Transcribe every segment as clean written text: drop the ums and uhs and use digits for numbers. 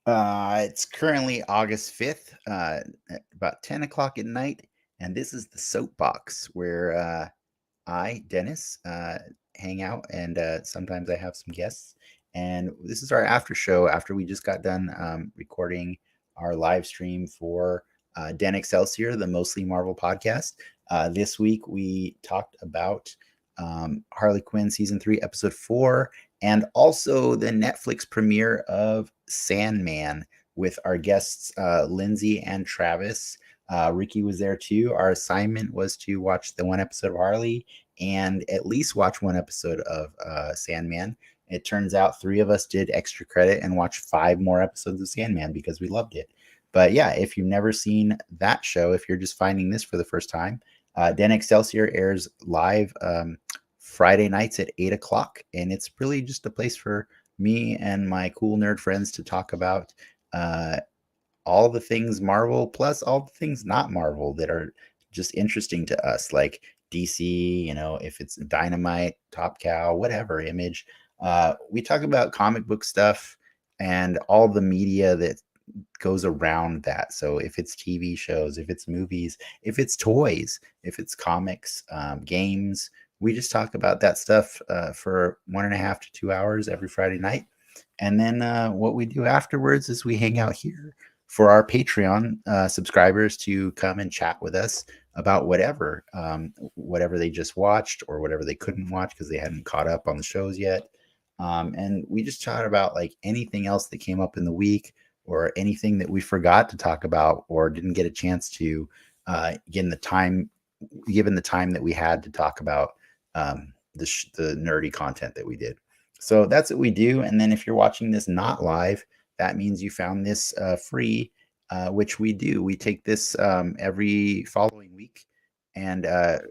It's currently August 5th, at about 10 o'clock at night, and this is the Soapbox where I, Dennis, hang out, and sometimes I have some guests. And this is our after show after we just got done recording our live stream for Den Excelsior, the Mostly Marvel podcast. This week we talked about Harley Quinn season 3, episode 4, and also the Netflix premiere of Sandman with our guests Lindsay and Travis. Ricky was there too. Our assignment was to watch the one episode of Harley and at least watch one episode of Sandman. It turns out 3 of us did extra credit and watched 5 more episodes of Sandman because we loved it. But yeah, if you've never seen that show, if you're just finding this for the first time, Den Excelsior airs live Friday nights at 8 o'clock. And it's really just a place for me and my cool nerd friends to talk about all the things Marvel plus all the things not Marvel that are just interesting to us, like DC, if it's Dynamite, Top Cow, whatever, Image. We talk about comic book stuff and all the media that goes around that. So if it's TV shows, if it's movies, if it's toys, if it's comics, games, we just talk about that stuff for 1.5 to 2 hours every Friday night. And then what we do afterwards is we hang out here for our Patreon subscribers to come and chat with us about whatever they just watched or whatever they couldn't watch because they hadn't caught up on the shows yet. And we just chat about like anything else that came up in the week or anything that we forgot to talk about or didn't get a chance to given the time that we had to talk about the nerdy content that we did. So that's what we do. And then if you're watching this not live, that means you found this free, which we do. We take this every following week, and our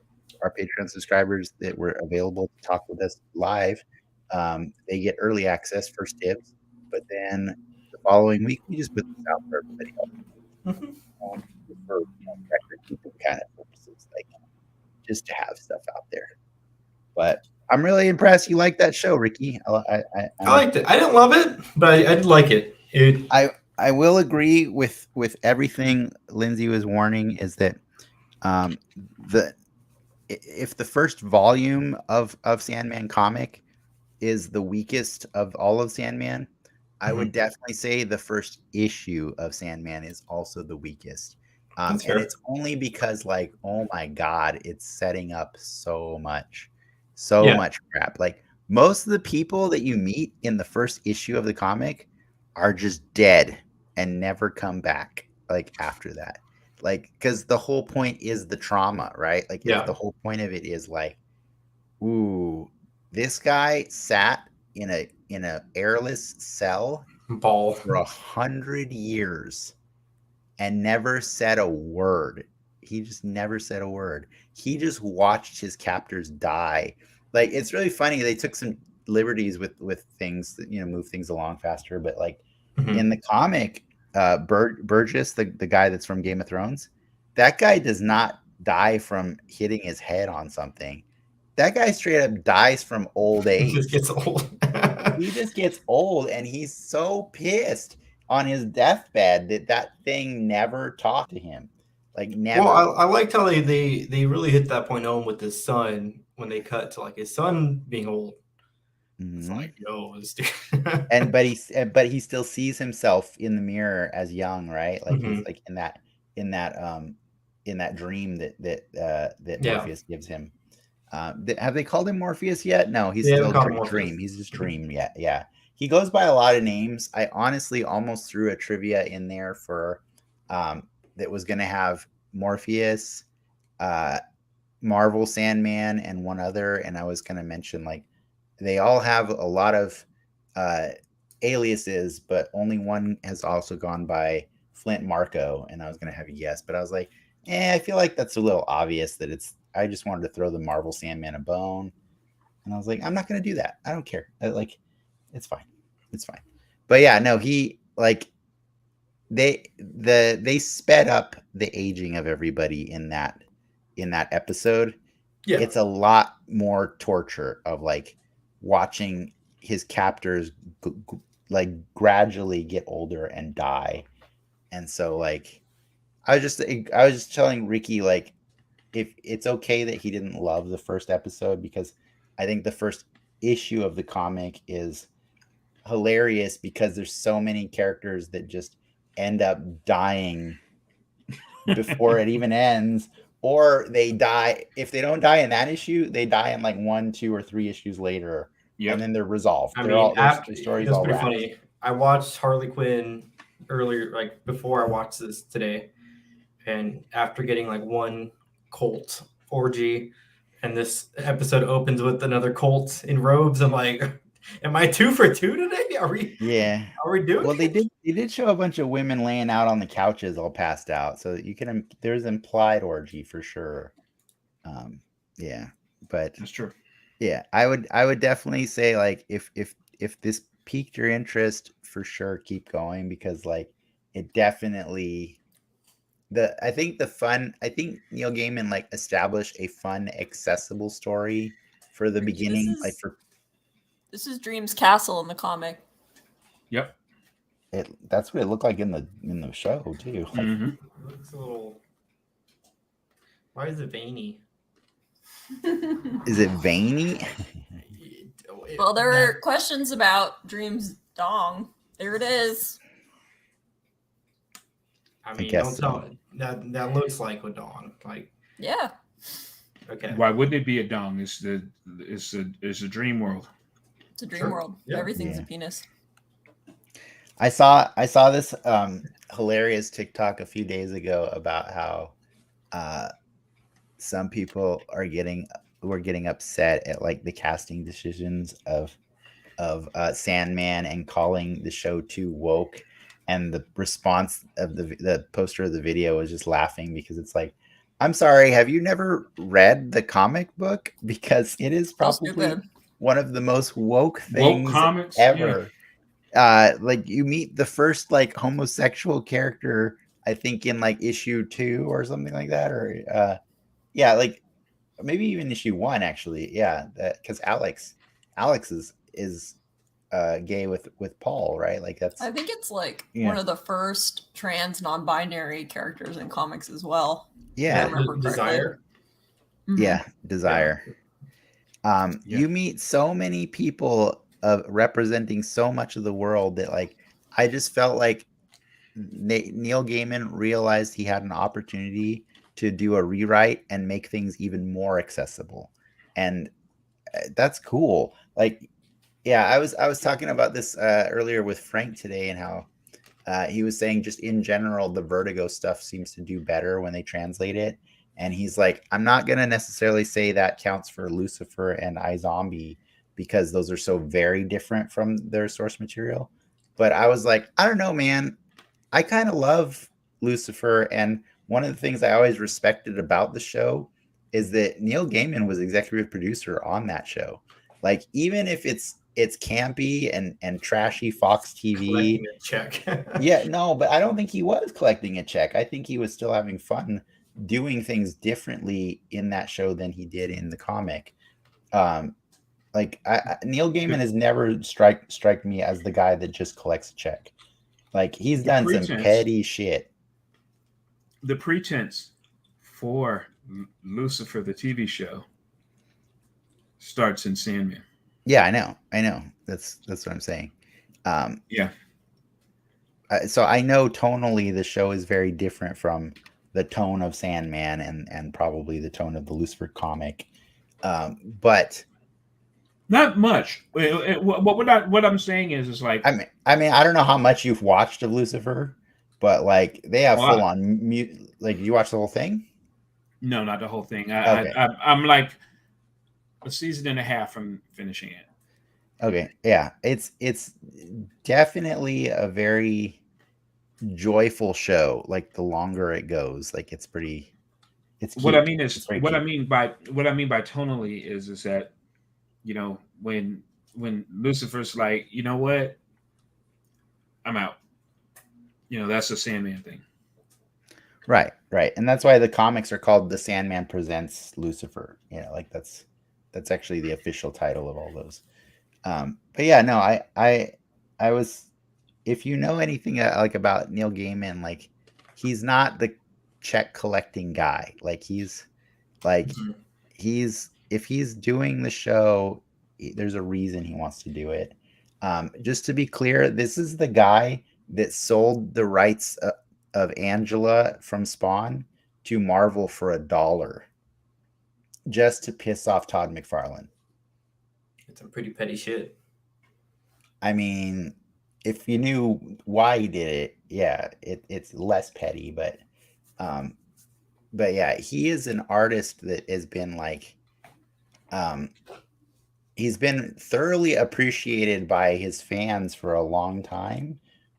Patreon subscribers that were available to talk with us live, they get early access, first dibs. But then the following week, we just put this out for everybody else for record keeping kind of purposes, like just to have stuff out there. But I'm really impressed you like that show, Ricky. I liked it. I didn't love it, but I did like it. I will agree with everything Lindsay was warning is that the if the first volume of Sandman comic is the weakest of all of Sandman, I would definitely say the first issue of Sandman is also the weakest. And it's only because, like, oh my God, it's setting up so much crap. Like, most of the people that you meet in the first issue of the comic are just dead and never come back, like, after that. Like, because the whole point is the trauma, right? Like, the whole point of it is like, ooh, this guy sat in a airless cell for 100 years and never said a word. He just never said a word. He just watched his captors die. Like, it's really funny. They took some liberties with things that, move things along faster. But like in the comic, Burgess, the guy that's from Game of Thrones, that guy does not die from hitting his head on something. That guy straight up dies from old age. He just gets old. He just gets old, and he's so pissed on his deathbed that thing never talked to him. Like, never. Well, I liked how they really hit that point home with his son when they cut to like his son being old. It's like, yo, this dude. but he still sees himself in the mirror as young, right? Like he's like in that dream that Morpheus gives him. Have they called him Morpheus yet? No, he's still Dream. He's just Dream. Yeah. He goes by a lot of names. I honestly almost threw a trivia in there for that was going to have Morpheus, Marvel Sandman, and one other, and I was going to mention like they all have a lot of aliases, but only one has also gone by Flint Marco, and I was going to have you guess, but I was like, I feel like that's a little obvious that I just wanted to throw the Marvel Sandman a bone. And I was like, I'm not going to do that. I don't care. It's fine. It's fine. But yeah, no, he like they sped up the aging of everybody in that episode. Yeah. It's a lot more torture of like watching his captors like gradually get older and die. And so like I was just telling Ricky like if it's okay that he didn't love the first episode, because I think the first issue of the comic is hilarious because there's so many characters that just end up dying before it even ends, or they die. If they don't die in that issue, they die in like 1, 2, or 3 issues later, Yep. and then they're resolved. I They're mean, all their after stories that's all pretty wrapped. funny. I watched Harley Quinn earlier, like before I watched this today, and after getting like one cult orgy, and this episode opens with another cult in robes, I'm like, am I 2 for 2 today? Are we doing? Well, they did show a bunch of women laying out on the couches all passed out, so you can there's implied orgy for sure. Yeah, but That's true. yeah, I would definitely say like if this piqued your interest, for sure keep going, because like it definitely I think Neil Gaiman like established a fun, accessible story for the beginning. This is Dream's castle in the comic. Yep. That's what it looked like in the show too. Like, Mhm. It looks a little. Why is it veiny? is it veiny? Well, there were questions about Dream's dong. There it is. I mean, guess don't tell it. That looks like a dong. Like, Yeah. okay. Why wouldn't it be a dong? It's a dream world. It's a dream Sure. world. Yeah. Everything's Yeah. a penis. I saw this hilarious TikTok a few days ago about how some people were getting upset at like the casting decisions of Sandman and calling the show too woke, and the response of the poster of the video was just laughing, because it's like, I'm sorry, have you never read the comic book? Because it is probably one of the most woke things comics ever. Like you meet the first like homosexual character, I think in like issue 2 or something like that, or yeah, like maybe even issue 1 actually. Yeah, because Alex is gay with Paul, right? Like that's. I think it's like one of the first trans non-binary characters in comics as well. Yeah, Desire. Mm-hmm. Yeah, Desire. Yeah. You meet so many people representing so much of the world that like I just felt like Neil Gaiman realized he had an opportunity to do a rewrite and make things even more accessible, and that's cool. Like, yeah, I was talking about this earlier with Frank today, and how he was saying just in general the Vertigo stuff seems to do better when they translate it, and he's like, I'm not gonna necessarily say that counts for Lucifer and iZombie, because those are so very different from their source material. But I was like, I don't know, man. I kind of love Lucifer, and one of the things I always respected about the show is that Neil Gaiman was executive producer on that show. Like, even if it's campy and trashy Fox TV, collecting a check. Yeah, no, but I don't think he was collecting a check. I think he was still having fun doing things differently in that show than he did in the comic. Like Neil Gaiman has never strike me as the guy that just collects a check. Like, he's done some petty shit. The pretense for Lucifer, the TV show, starts in Sandman. Yeah, I know. That's what I'm saying. Yeah. So I know tonally the show is very different from the tone of Sandman and probably the tone of the Lucifer comic, but not much. What I'm saying is like, I mean I don't know how much you've watched of Lucifer, but like they have full on mute. Like, you watch the whole thing? No, not the whole thing. Okay. I'm like a season and a half from finishing it. Okay, yeah, it's definitely a very joyful show. Like, the longer it goes, like it's pretty. It's cute. What I mean by tonally is that, you know, when Lucifer's like, you know what, I'm out. You know, that's a Sandman thing. Right, and that's why the comics are called The Sandman Presents Lucifer. You know, like that's actually the official title of all those. But yeah, no, I if you know anything like about Neil Gaiman, like he's not the check collecting guy. Like Mhm. if he's doing the show, there's a reason he wants to do it. Just to be clear, this is the guy that sold the rights of Angela from Spawn to Marvel for $1 just to piss off Todd McFarlane. It's some pretty petty shit. I mean, if you knew why he did it, yeah, it's less petty, but yeah, he is an artist that has been like, he's been thoroughly appreciated by his fans for a long time,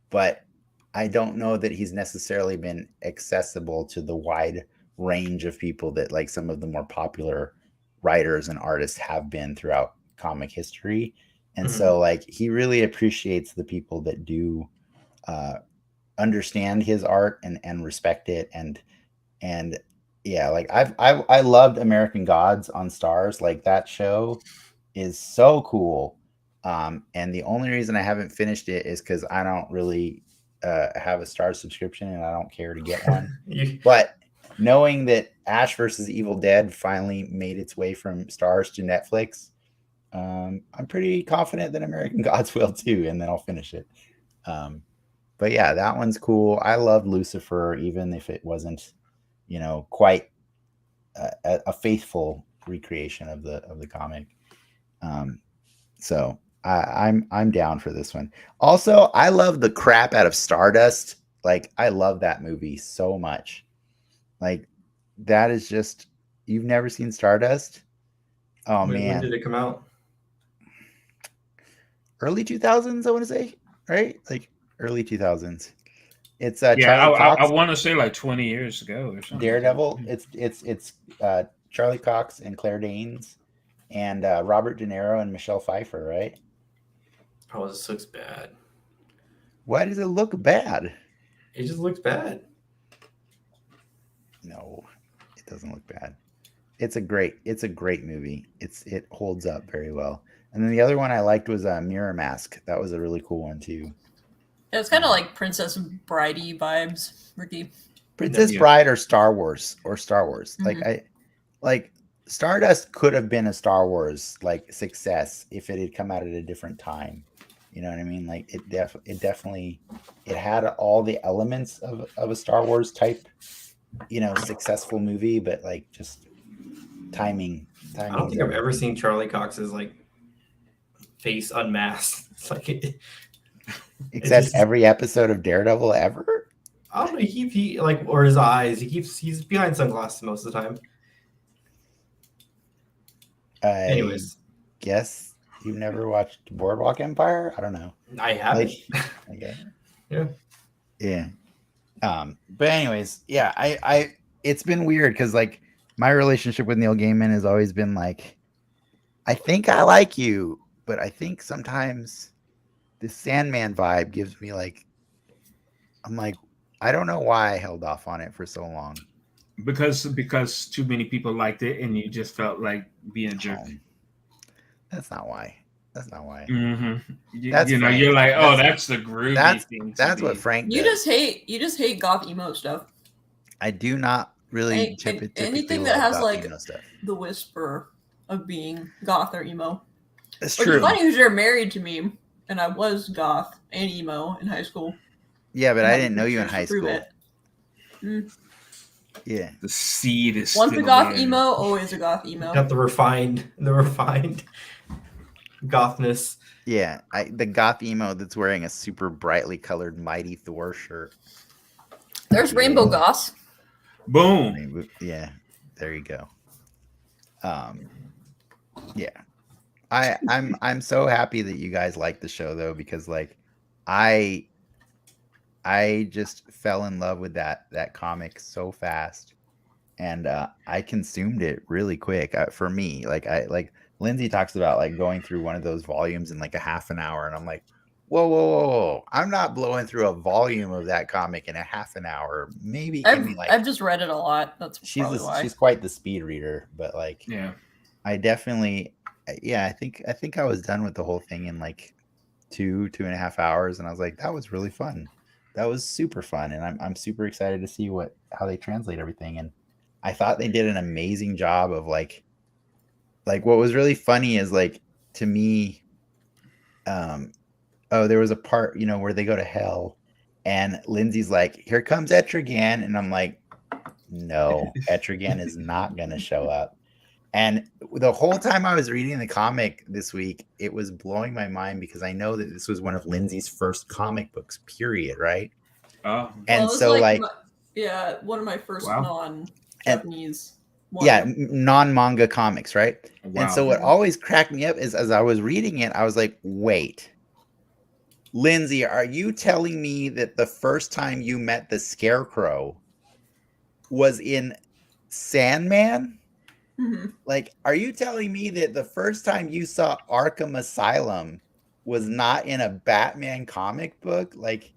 but I don't know that he's necessarily been accessible to the wide range of people that like some of the more popular writers and artists have been throughout comic history. And so like he really appreciates the people that do understand his art and respect it. And yeah, like I loved American Gods on Stars. Like that show is so cool. And the only reason I haven't finished it is because I don't really have a Star subscription and I don't care to get one. But knowing that Ash versus Evil Dead finally made its way from Stars to Netflix, I'm pretty confident that American Gods will too, and then I'll finish it. But yeah, that one's cool. I love Lucifer, even if it wasn't, quite a faithful recreation of the comic. So I'm down for this one. Also, I love the crap out of Stardust. Like I love that movie so much. Like that is just, you've never seen Stardust? Oh man. When did it come out? Early 2000s, I want to say, right? Like early 2000s. It's Yeah, Charlie Cox. I want to say like 20 years ago or something. Daredevil. It's Charlie Cox and Claire Danes and Robert De Niro and Michelle Pfeiffer, right? Oh, this looks bad. Why does it look bad? It just looks bad. No, it doesn't look bad. It's a great movie. It holds up very well. And then the other one I liked was Mirror Mask. That was a really cool one too. Yeah, it's kind of like Princess Bridey vibes, Ricky. Princess Bride or Star Wars. Mm-hmm. Like Stardust could have been a Star Wars like success if it had come out at a different time. You know what I mean? Like it definitely had all the elements of a Star Wars type, successful movie, but like just timing. I don't think I've ever seen Charlie Cox's like face unmasked. It's like except every episode of Daredevil ever. I don't know. He like, or his eyes. He's behind sunglasses most of the time. Anyways, guess you've never watched Boardwalk Empire? I don't know. I haven't. Okay. Yeah. But anyways, yeah, I it's been weird because like my relationship with Neil Gaiman has always been like, I think I like you, but I think sometimes the Sandman vibe gives me like, I'm like, I don't know why I held off on it for so long. Because too many people liked it and you just felt like being a jerk. That's not why. Mm-hmm. That's Frank. You're like, oh, that's the groovy thing. That's what Frank does. You just hate goth emo stuff. I do not really anything that has like the whisper of being goth or emo. That's Which true. is funny because you're married to me, and I was goth and emo in high school. Yeah, but I didn't know you in high school. Yeah, the seed is once a goth emo, always a goth emo. Got the refined gothness. Yeah, the goth emo that's wearing a super brightly colored Mighty Thor shirt. There's rainbow goths. Boom. Yeah, there you go. Yeah, I'm so happy that you guys like the show though, because like I just fell in love with that comic so fast, and I consumed it really quick. For me, like Lindsay talks about like going through one of those volumes in like a half an hour, and I'm like, whoa, I'm not blowing through a volume of that comic in a half an hour. Maybe I've just read it a lot. That's probably why. She's quite the speed reader, but like yeah, I definitely I think I was done with the whole thing in like 2 2.5 hours, and I was like, that was really fun. That was super fun, and I'm super excited to see how they translate everything. And I thought they did an amazing job of like what was really funny is like to me, there was a part where they go to hell, and Lindsay's like, "Here comes Etrigan," and I'm like, "No, Etrigan is not gonna show up." And the whole time I was reading the comic this week, it was blowing my mind because I know that this was one of Lindsay's first comic books, period, right? Oh, And it was so like one of my first Wow. non-Japanese non-manga comics, right? wow. And so what always cracked me up is as I was reading it, I was like, wait, Lindsay, are you telling me that the first time you met the Scarecrow was in Sandman? Mm-hmm. Like, are you telling me that the first time you saw Arkham Asylum was not in a Batman comic book? Like,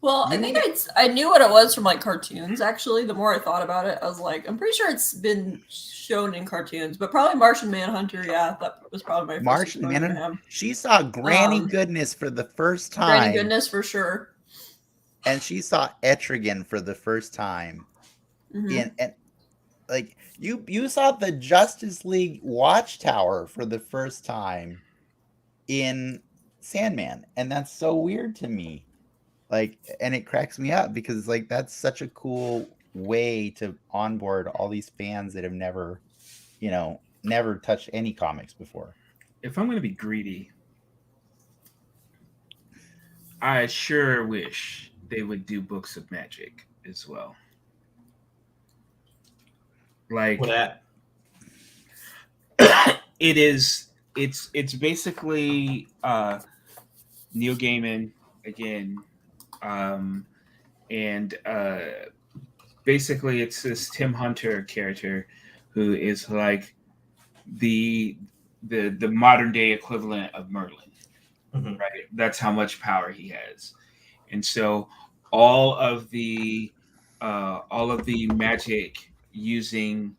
well, I think I knew what it was from like cartoons. Actually, the more I thought about it, I was like, I'm pretty sure it's been shown in cartoons, but probably Martian Manhunter. Yeah, that was probably my first Martian exposure to Manhunter. him. She saw Granny Goodness for the first time. Granny Goodness for sure. And she saw Etrigan for the first time. Mm-hmm. And like you saw the Justice League Watchtower for the first time in Sandman, and that's so weird to me. Like, and it cracks me up because like that's such a cool way to onboard all these fans that have never touched any comics before. If I'm going to be greedy, I sure wish they would do books of magic as well. Like What that? it's basically Neil Gaiman again, and basically it's this Tim Hunter character who is like the modern day equivalent of Merlin. Mm-hmm. Right? That's how much power he has. And so all of the magic using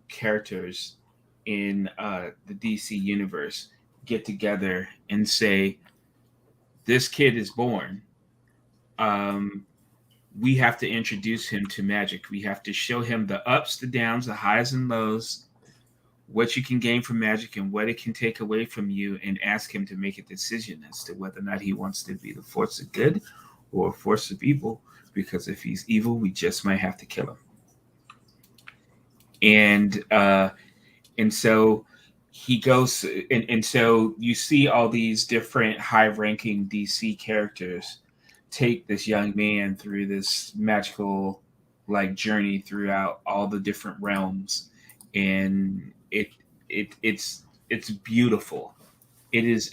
characters in the DC universe get together and say, this kid is born. We have to introduce him to magic. We have to show him the ups, the downs, the highs and lows, what you can gain from magic and what it can take away from you, and ask him to make a decision as to whether or not he wants to be the force of good or a force of evil. Because if he's evil, we just might have to kill him. And so he goes, and so you see all these different high-ranking DC characters take this young man through this magical like journey throughout all the different realms, and it's beautiful. It's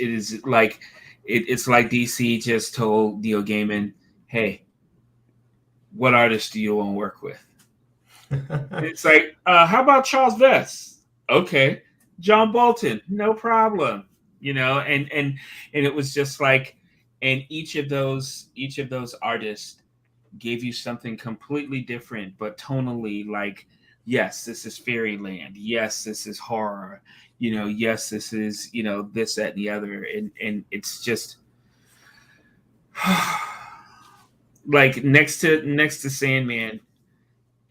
like DC just told Neil Gaiman, hey, what artist do you want to work with? It's like, how about Charles Vess? Okay. John Bolton, no problem. And it was just like, and each of those artists gave you something completely different, but tonally like, yes, this is fairyland. Yes, this is horror. Yes, this is, this, that, and the other. And it's just like next to Sandman,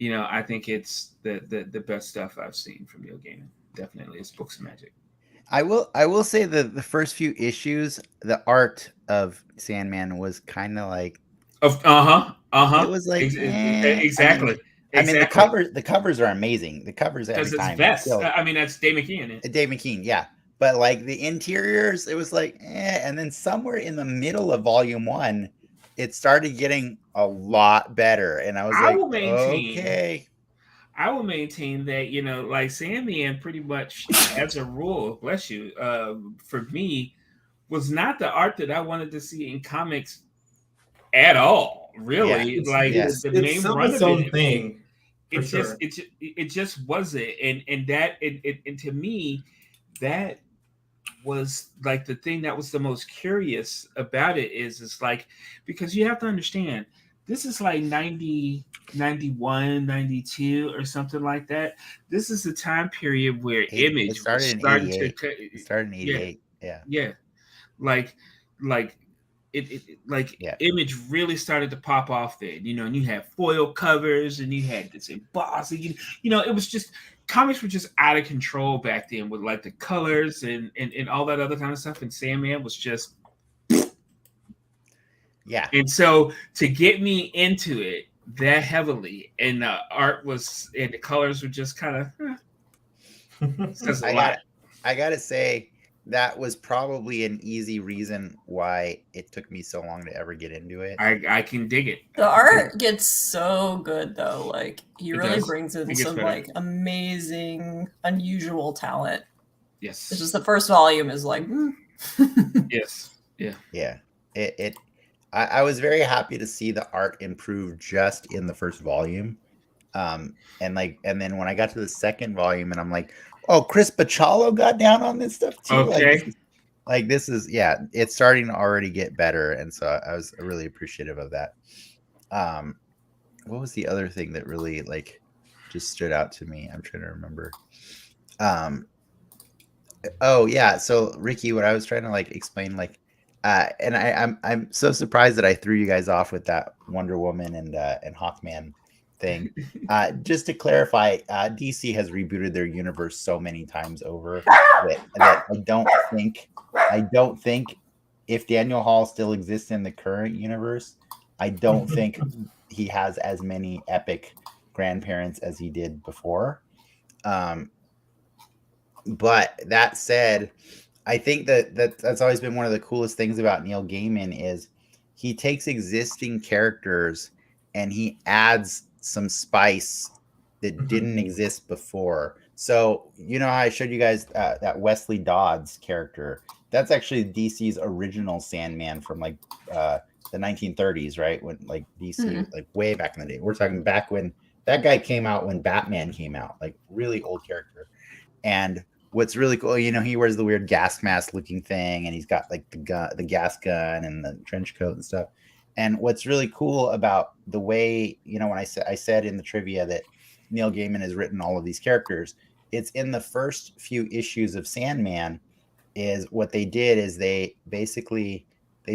I think it's the best stuff I've seen from Neil Gaiman. Definitely, it's books of magic. I will say that the first few issues, the art of Sandman was kind of like, It was like exactly. I mean, the covers are amazing. The covers every time. Because it's Vess. I mean, that's Dave McKean. Dave McKean, yeah. But like the interiors, it was like, and then somewhere in the middle of volume 1, it started getting a lot better, and I was okay. I will maintain that, like Sandman pretty much as a rule, bless you, for me, was not the art that I wanted to see in comics at all. Really, the main run of it, thing. It just wasn't, and that and to me, that was like the thing that was the most curious about it is like, because you have to understand, this is like 90, 91, 92 or something like that. This is the time period where Image started in 88. Yeah. Like image really started to pop off then, and you had foil covers and you had this embossing, it was just, comics were just out of control back then with like the colors and all that other kind of stuff. And Sandman was just, yeah. And so to get me into it that heavily, and the art was, and the colors were just kind of, says a lot. I gotta say, that was probably an easy reason why it took me so long to ever get into it. I can dig it. The art gets so good though. Like he really does. brings in It gets some better. like amazing, unusual talent. Yes. It's just the first volume is like, Yes. Yeah. Yeah. I was very happy to see the art improve just in the first volume. And then when I got to the second volume and I'm like, oh, Chris Bachalo got down on this stuff too. Okay. This is it's starting to already get better. And so I was really appreciative of that. What was the other thing that really just stood out to me? I'm trying to remember. Oh yeah. So Ricky, what I was trying to explain, and I'm so surprised that I threw you guys off with that Wonder Woman and Hawkman thing. Just to clarify, DC has rebooted their universe so many times over that I don't think if Daniel Hall still exists in the current universe, I don't think he has as many epic grandparents as he did before. But that said, I think that's always been one of the coolest things about Neil Gaiman is he takes existing characters and he adds some spice that didn't exist before. So, how I showed you guys that Wesley Dodds character, that's actually DC's original Sandman from the 1930s, right? When DC, way back in the day. We're talking back when that guy came out, when Batman came out, really old character. And what's really cool, he wears the weird gas mask looking thing, and he's got the gas gun and the trench coat and stuff. And what's really cool about the way, when I said in the trivia that Neil Gaiman has written all of these characters, it's in the first few issues of Sandman. Is what they did is they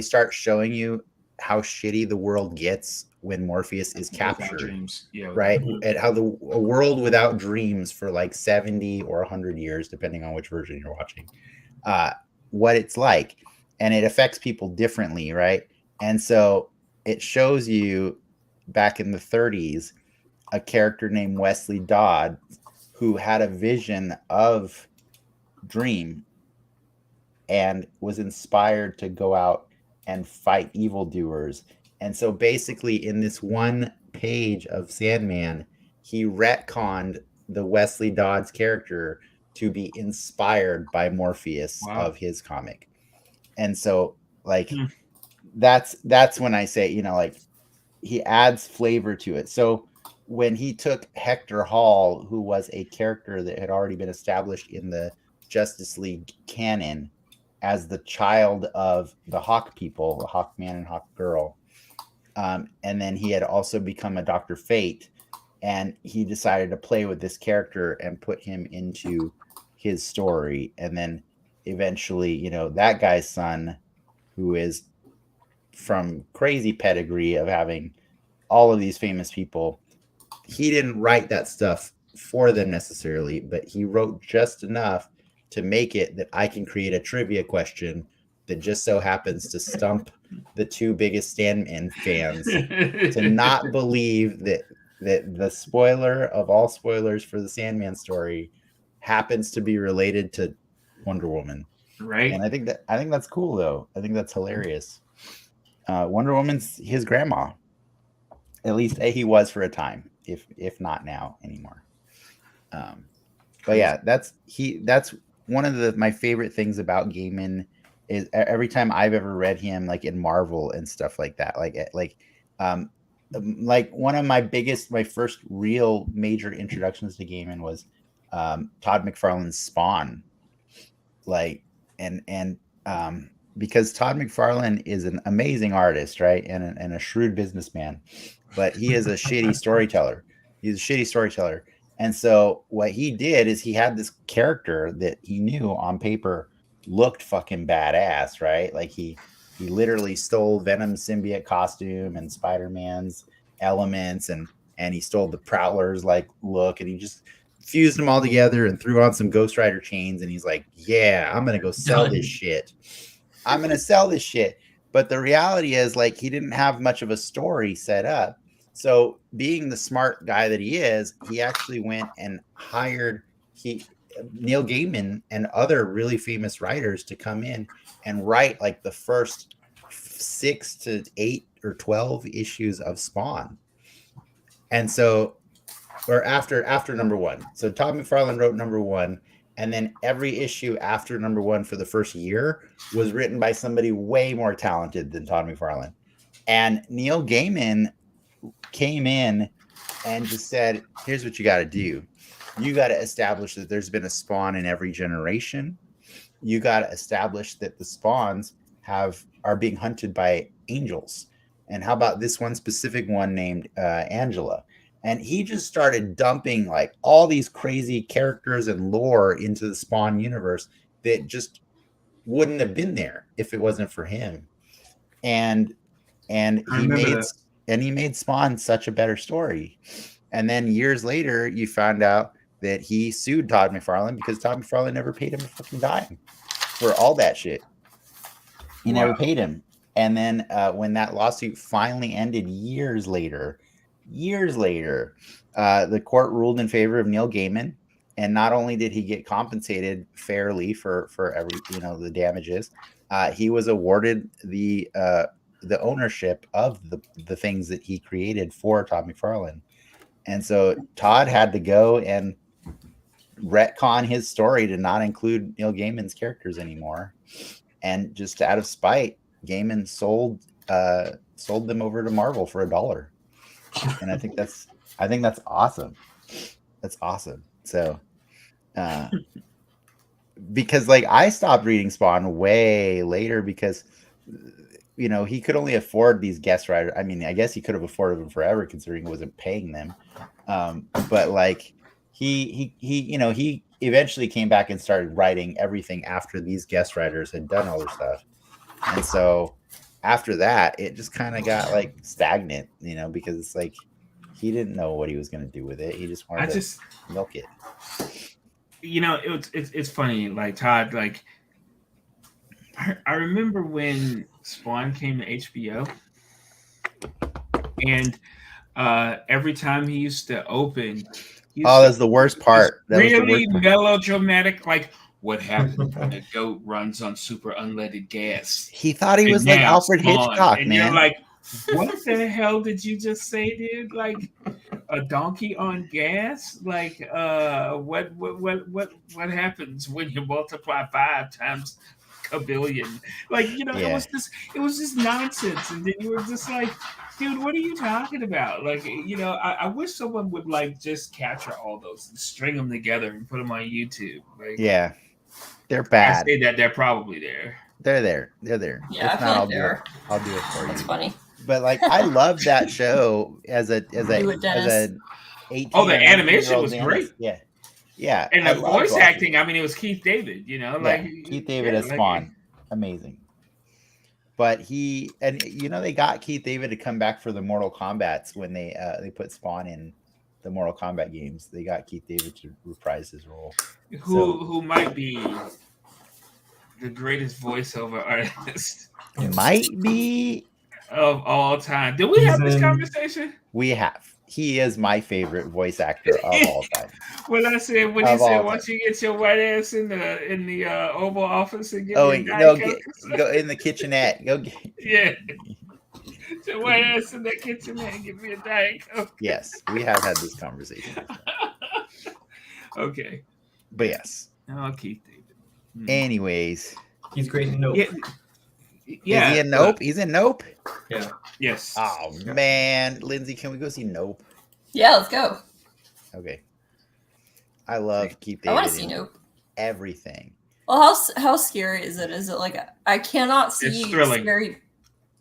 start showing you how shitty the world gets when Morpheus is captured. Dreams. Yeah, right? And how a world without dreams for 70 or 100 years, depending on which version you're watching, what it's like. And it affects people differently, right? And so it shows you back in the 30s, a character named Wesley Dodd who had a vision of Dream and was inspired to go out and fight evildoers. And so basically in this one page of Sandman, he retconned the Wesley Dodds character to be inspired by Morpheus of his comic. And so that's when I say, he adds flavor to it. So when he took Hector Hall, who was a character that had already been established in the Justice League canon as the child of the Hawk people, the Hawkman and Hawk Girl, and then he had also become a Dr. Fate, and he decided to play with this character and put him into his story. And then eventually, that guy's son, who is from crazy pedigree of having all of these famous people, he didn't write that stuff for them necessarily, but he wrote just enough to make it that I can create a trivia question that just so happens to stump the two biggest Sandman fans to not believe that the spoiler of all spoilers for the Sandman story happens to be related to Wonder Woman. Right. And I think that's cool though. I think that's hilarious. Wonder Woman's his grandma. At least he was for a time, if not now anymore. But yeah, that's one of my favorite things about Gaiman is every time I've ever read him, in Marvel and stuff like that, one of my first real major introductions to Gaiman was Todd McFarlane's Spawn, because Todd McFarlane is an amazing artist, right, and a shrewd businessman, but he is a shitty storyteller. He's a shitty storyteller. And so what he did is he had this character that he knew on paper looked fucking badass, right? He He literally stole Venom's symbiote costume and Spider-Man's elements, and he stole the Prowler's like look, and he just fused them all together and threw on some Ghost Rider chains, and he's like, yeah, I'm gonna go sell this shit. I'm gonna sell this shit. But the reality is, like, he didn't have much of a story set up. So being the smart guy that he is, he actually went and hired Neil Gaiman and other really famous writers to come in and write like the first 6 to 8 or 12 issues of Spawn. And so, or after number 1. So Todd McFarlane wrote number 1, and then every issue after number 1 for the first year was written by somebody way more talented than Todd McFarlane. And Neil Gaiman came in and just said, here's what you got to do. You got to establish that there's been a Spawn in every generation. You got to establish that the Spawns are being hunted by angels. And how about this one specific one named Angela? And he just started dumping like all these crazy characters and lore into the Spawn universe that just wouldn't have been there if it wasn't for him. And he made Spawn such a better story. And then years later, you found out that he sued Todd McFarlane because Todd McFarlane never paid him a fucking dime for all that shit. He never paid him. And then when that lawsuit finally ended years later, the court ruled in favor of Neil Gaiman. And not only did he get compensated fairly for every, the damages, he was awarded the ownership of the things that he created for Todd McFarlane. And so Todd had to go and retcon his story to not include Neil Gaiman's characters anymore. And just out of spite, Gaiman sold them over to Marvel for $1. And I think that's awesome. That's awesome. So, because like I stopped reading Spawn way later because, he could only afford these guest writers. I mean, I guess he could have afforded them forever considering he wasn't paying them. But like he eventually came back and started writing everything after these guest writers had done all their stuff. And so after that, it just kind of got like stagnant, because it's like he didn't know what he was going to do with it. He just wanted to milk it. It's funny, like Todd, like I remember when Spawn came to HBO, and every time he used to open, that's the worst part. That really melodramatic, like what happened when a goat runs on super unleaded gas. He thought he was like Alfred Hitchcock, and man. You're like, what the hell did you just say, dude? Like a donkey on gas? Like what happens when you multiply 5 times a billion? Like, it was just nonsense. And then you were just like, dude, what are you talking about? Like, I wish someone would like just capture all those and string them together and put them on YouTube. Like, yeah, they're bad. I say that they're probably there. They're there. Yeah, if not, I'll do it. I'll do it for you. That's funny. But like, I love that show as a 18. Oh, the animation was great. Yeah. And the voice acting, I mean, it was Keith David, Keith David as Spawn. Amazing. But they got Keith David to come back for the Mortal Kombats when they put Spawn in the Mortal Kombat games. They got Keith David to reprise his role. Who might be the greatest voiceover artist? Might be of all time. Did we have this conversation? We have. He is my favorite voice actor of all time. When he said, once you get your white ass in the Oval Office and get go in the kitchenette. Go get your white ass in the kitchenette and give me a Diet Coke. Yes, we have had this conversation. Okay, but yes. Oh, Keith David. Anyways, he's great in Nope. Yeah. Is he in Nope? He's in Nope? Yeah. Yes. Oh, man. Lindsay, can we go see Nope? Yeah, let's go. Okay. I love Keith David. I want to see Nope. Everything. Well, how scary is it? Is it like I cannot see it's thrilling. Scary?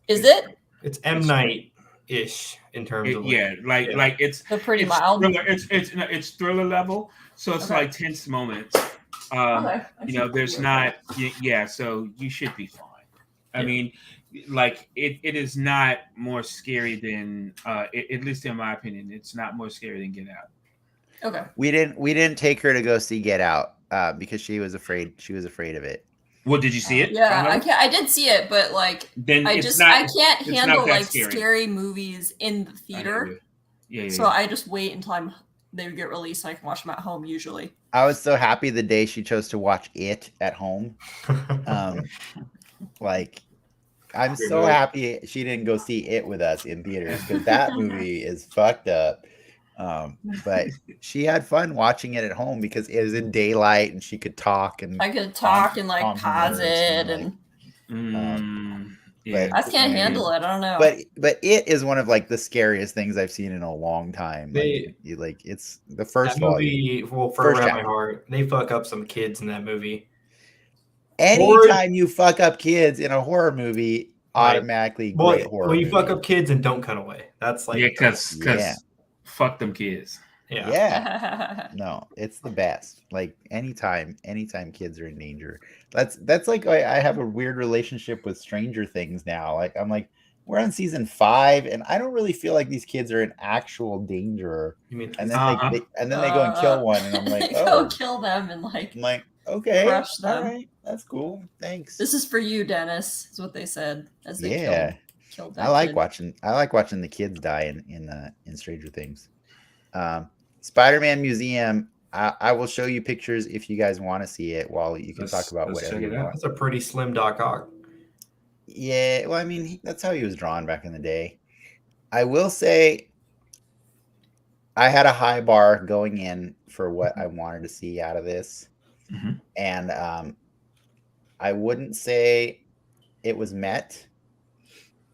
Is it? It's M. Night-ish in terms of like it's pretty mild. Thriller, it's thriller level, so it's like tense moments. There's not. So you should be fine. I mean, like it is not more scary than at least in my opinion, it's not more scary than Get Out. Okay. We didn't take her to go see Get Out because she was afraid of it. Well, did you see it? Yeah, finally? I did see it, but like Then I it's can't it's not handle that like scary. scary movies in the I hear theater. you. Yeah. So I just wait until they get released so I can watch them at home usually. I was so happy the day she chose to watch it at home. Like, I'm Great so movie. happy she didn't go see it with us in theaters because that movie is fucked up. But she had fun watching it at home because it was in daylight and she could talk and I could talk and like calm her pause nerves it and, and Yeah. but- I can't handle it. I don't know. but it is one of like the scariest things I've seen in a long time. Like it's the first That movie. movie will forever First have my chapter. heart. They fuck up some kids in that movie. Anytime you fuck up kids in a horror movie, Right. automatically Well, great horror when you movie. fuck up kids and don't cut away, that's like Yeah, because Yeah. fuck them kids. Yeah. No, it's the best. Like anytime kids are in danger. That's like I have a weird relationship with Stranger Things now. Like I'm like, we're on season 5 and I don't really feel like these kids are in actual danger. You mean And then they go and kill one and I'm like, go oh, kill them and like I'm like, okay, crush all them. right, that's cool. Thanks. This is for you, Dennis, is what they said as they killed that I like kid. watching the kids die in Stranger Things. Spider-Man Museum. I will show you pictures if you guys want to see it. While you can talk about let's whatever check you it out. want. that's a pretty slim Doc Ock. Yeah, well, I mean, that's how he was drawn back in the day. I will say, I had a high bar going in for what I wanted to see out of this, and I wouldn't say it was met,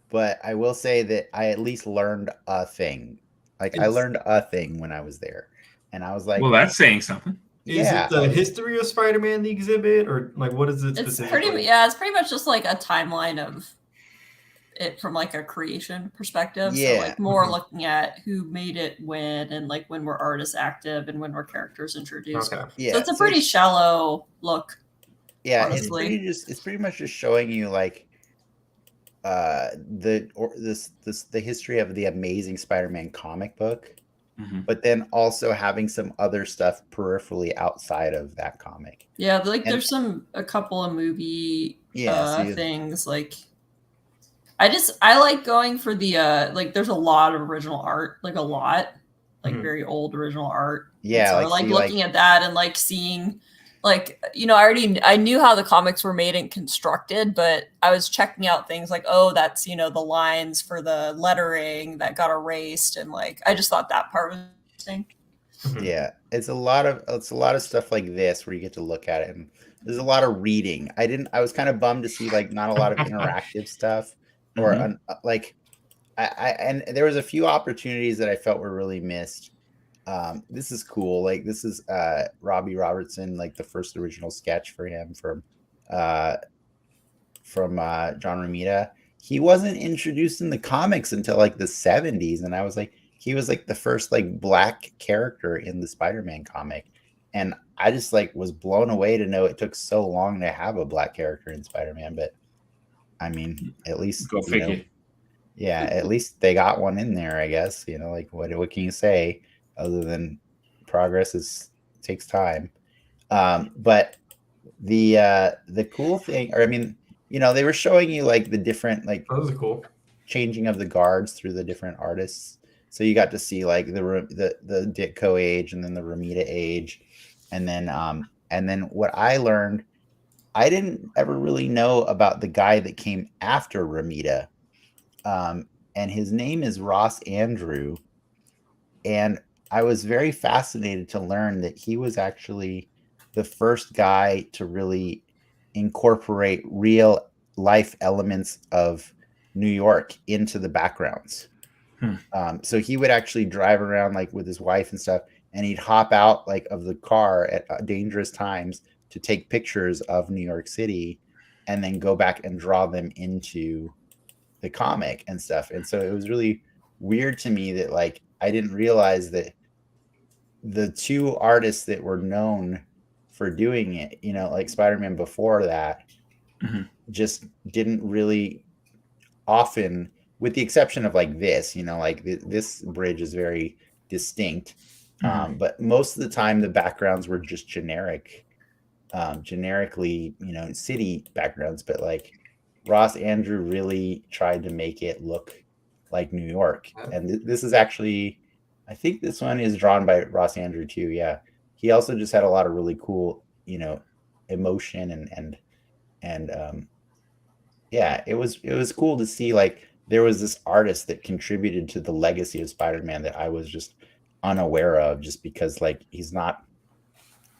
but I will say that I at least learned a thing. Like I learned a thing when I was there, and I was like, well, that's saying something. yeah. Is it the history of Spider-Man the exhibit, or like what is it It's specifically? it's pretty much just like a timeline of it from like a creation perspective. Yeah. So like more looking at who made it when and like when were artists active and when were characters introduced. Okay. Yeah, So it's a pretty shallow look. Yeah, honestly. it's pretty much just showing you like the history of the Amazing Spider-Man comic book, but then also having some other stuff peripherally outside of that comic. Yeah, like there's a couple of movie things like I like going for the like there's a lot of original art, like a lot, like very old original art. Yeah, so I like looking at that and like seeing like, you know, I knew how the comics were made and constructed, but I was checking out things like, oh, that's, you know, the lines for the lettering that got erased, and like I just thought that part was interesting. Yeah, it's a lot of stuff like this where you get to look at it, and there's a lot of reading. I was kind of bummed to see like not a lot of interactive stuff, or and there was a few opportunities that I felt were really missed. This is cool. Like this is Robbie Robertson, like the first original sketch for him from John Romita. He wasn't introduced in the comics until like the 70s, and I was like, he was like the first like black character in the Spider-Man comic, and I just like was blown away to know it took so long to have a black character in Spider-Man. But I mean, at least go figure. Yeah, at least they got one in there, I guess. You know, like what can you say other than progress takes time? But the cool thing, or I mean, you know, they were showing you like the different like that was cool changing of the guards through the different artists. So you got to see like the Ditko age, and then the Romita age, and then what I learned, I didn't ever really know about the guy that came after Romita, and his name is Ross Andrew, and I was very fascinated to learn that he was actually the first guy to really incorporate real life elements of New York into the backgrounds. So he would actually drive around like with his wife and stuff, and he'd hop out like of the car at dangerous times to take pictures of New York City, and then go back and draw them into the comic and stuff. And so it was really weird to me that like I didn't realize that the two artists that were known for doing it, you know, like Spider-Man before that, just didn't really often, with the exception of like this, like this bridge is very distinct. But most of the time the backgrounds were just generically, city backgrounds. But like Ross Andrew really tried to make it look like New York. And this is actually, I think this one is drawn by Ross Andrew too. Yeah. He also just had a lot of really cool, emotion and yeah, it was cool to see like there was this artist that contributed to the legacy of Spider-Man that I was just unaware of, just because like he's not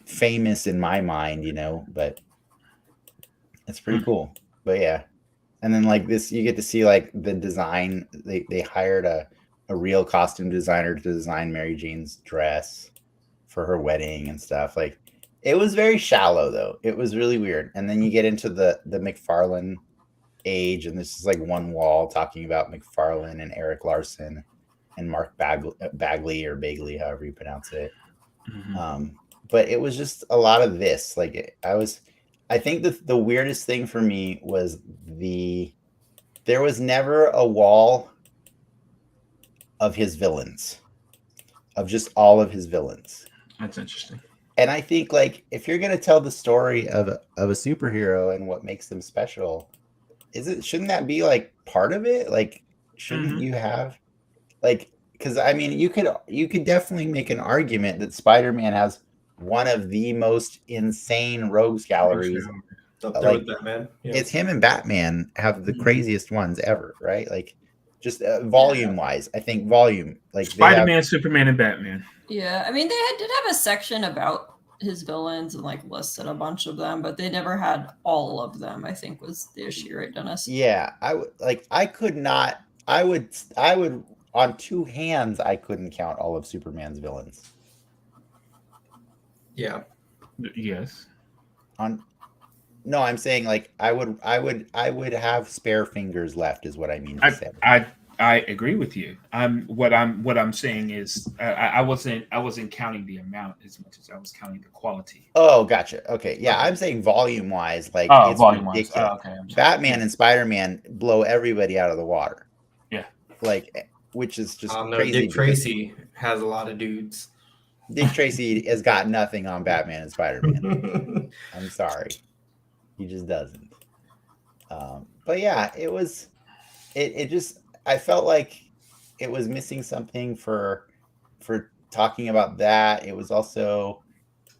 famous in my mind, but it's pretty cool. But yeah. And then like this, you get to see like the design. They hired a real costume designer to design Mary Jane's dress for her wedding and stuff. Like it was very shallow though. It was really weird. And then you get into the McFarlane age, and this is like one wall talking about McFarlane and Eric Larson and Mark Bagley or Bagley, however you pronounce it. But it was just a lot of this. Like I think the weirdest thing for me was there was never a wall of his villains, of just all of his villains. That's interesting. And I think like if you're gonna tell the story of a superhero and what makes them special, shouldn't that be like part of it? Like shouldn't you have like, because I mean you could definitely make an argument that Spider-Man has one of the most insane rogues galleries. Like Batman. Yeah. It's him and Batman have the craziest ones ever, right? Like just volume wise, I think volume like Spider-Man, Superman, and Batman. Yeah, I mean they did have a section about his villains and like listed a bunch of them, but they never had all of them, I think was the issue, right, Dennis? Yeah, I would on two hands I couldn't count all of Superman's villains. Yeah. Yes. No, I'm saying like I would have spare fingers left is what I mean to say. I agree with you. What I'm saying is I wasn't counting the amount as much as I was counting the quality. Oh, gotcha. Okay, yeah, I'm saying volume wise, like it's ridiculous. Oh, okay. Batman and Spider-Man blow everybody out of the water. Yeah, like which is just no, crazy. Dick Tracy has a lot of dudes. Dick Tracy has got nothing on Batman and Spider-Man. I'm sorry, he just doesn't. But yeah, it was. It just. I felt like it was missing something for talking about that. It was also.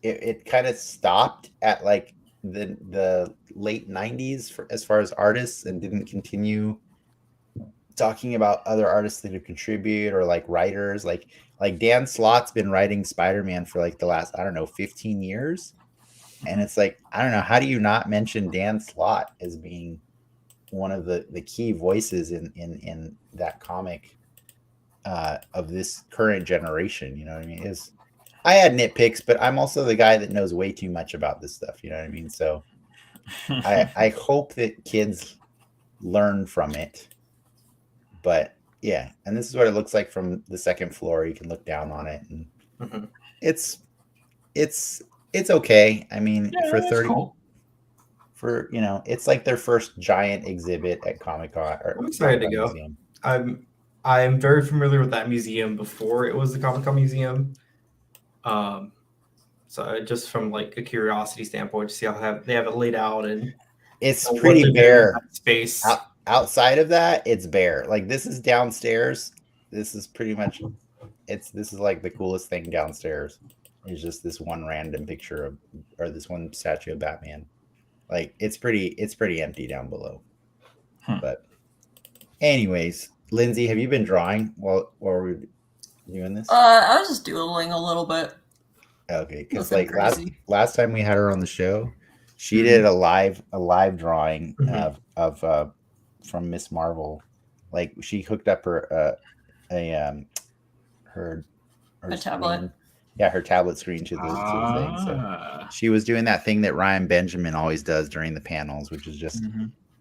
It kind of stopped at like the late 90s as far as artists, and didn't continue talking about other artists that have contributed or like writers like Dan Slott's been writing Spider-Man for like the last, I don't know, 15 years. And it's like, I don't know, how do you not mention Dan Slott as being one of the key voices in that comic of this current generation? You know what I mean? I had nitpicks, but I'm also the guy that knows way too much about this stuff. You know what I mean? So I hope that kids learn from it. But yeah, and this is what it looks like from the second floor. You can look down on it, and it's okay. I mean, for 30, cool. It's like their first giant exhibit at Comic-Con. I'm excited to go. Museum. I'm very familiar with that museum before it was the Comic-Con museum. So just from like a curiosity standpoint, to see how they have it laid out, and it's pretty bare space. Outside of that, it's bare. Like this is downstairs. This is pretty much this is like the coolest thing downstairs. It's just this one random picture or this one statue of Batman. Like it's pretty empty down below. But anyways, Lindsay, have you been drawing while we're doing this? I was just doodling a little bit. Okay, because like last time we had her on the show, she did a live drawing of from Miss Marvel. Like she hooked up her tablet. Yeah, her tablet screen to the thing. So she was doing that thing that Ryan Benjamin always does during the panels, which is just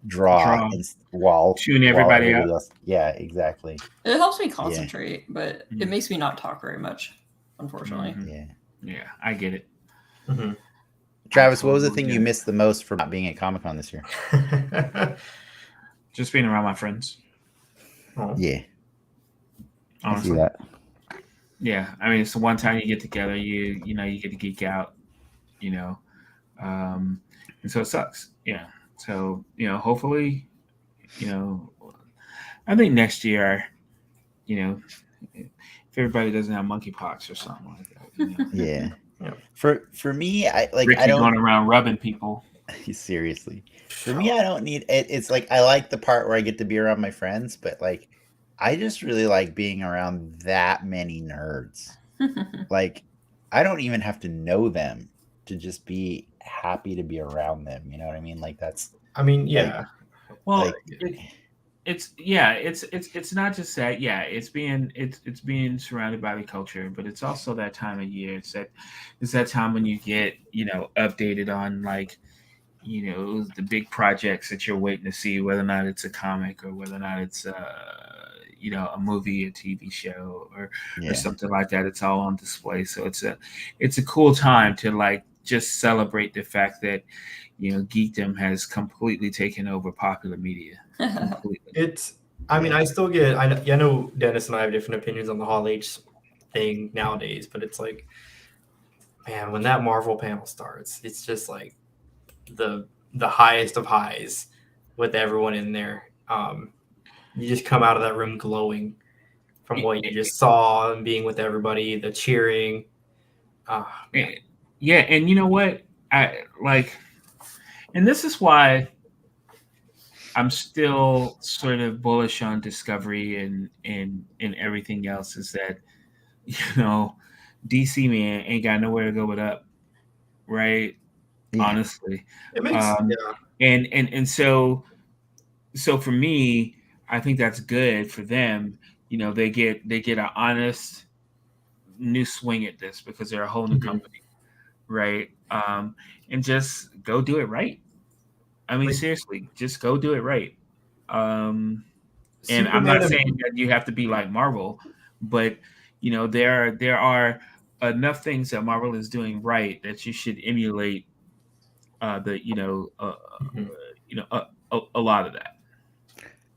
draw. While tuning everybody up. Else. Yeah, exactly. It helps me concentrate, but it makes me not talk very much, unfortunately. Yeah, I get it. Travis, what was the thing you missed the most for not being at Comic-Con this year? Just being around my friends. Oh. Yeah, I see Honestly. that. Yeah, I mean, it's the one time you get together, you know, you get to geek out, you know, and so it sucks. Yeah. So, you know, hopefully, you know, I think next year, you know, if everybody doesn't have monkeypox or something like that, you know, Yeah. Yeah. For me, I Ricky don't going around rubbing people. seriously. For me, I don't need it. It's like I like the part where I get to be around my friends, but like I just really like being around that many nerds. Like I don't even have to know them to just be happy to be around them. You know what I mean? Like that's I mean, like yeah. Well, like it's not just that. Yeah, it's being surrounded by the culture, but it's also that time of year. It's that time when you get, you know, updated on like, you know, the big projects that you're waiting to see, whether or not it's a comic or whether or not it's you know, a movie, a TV show, or yeah. something like that. It's all on display, so it's a cool time to like just celebrate the fact that, you know, geekdom has completely taken over popular media. Completely. It's. I mean, Yeah. I still get. I know Dennis and I have different opinions on the Hall H thing nowadays, but it's like, man, when that Marvel panel starts, it's just like the highest of highs with everyone in there. You just come out of that room glowing from what you just saw and being with everybody, the cheering. Man. Yeah, and you know what? I like, and this is why I'm still sort of bullish on Discovery and everything else. Is that, you know, DC man ain't got nowhere to go but up, right? Yeah. Honestly, It makes and so for me, I think that's good for them. You know, they get an honest new swing at this because they're a whole new Mhm. company, right? And just go do it right. I mean, Like- seriously, just go do it right. And I'm Superman not and saying that you have to be like Marvel, but you know, there are enough things that Marvel is doing right that you should emulate. The Mhm. you know a lot of that.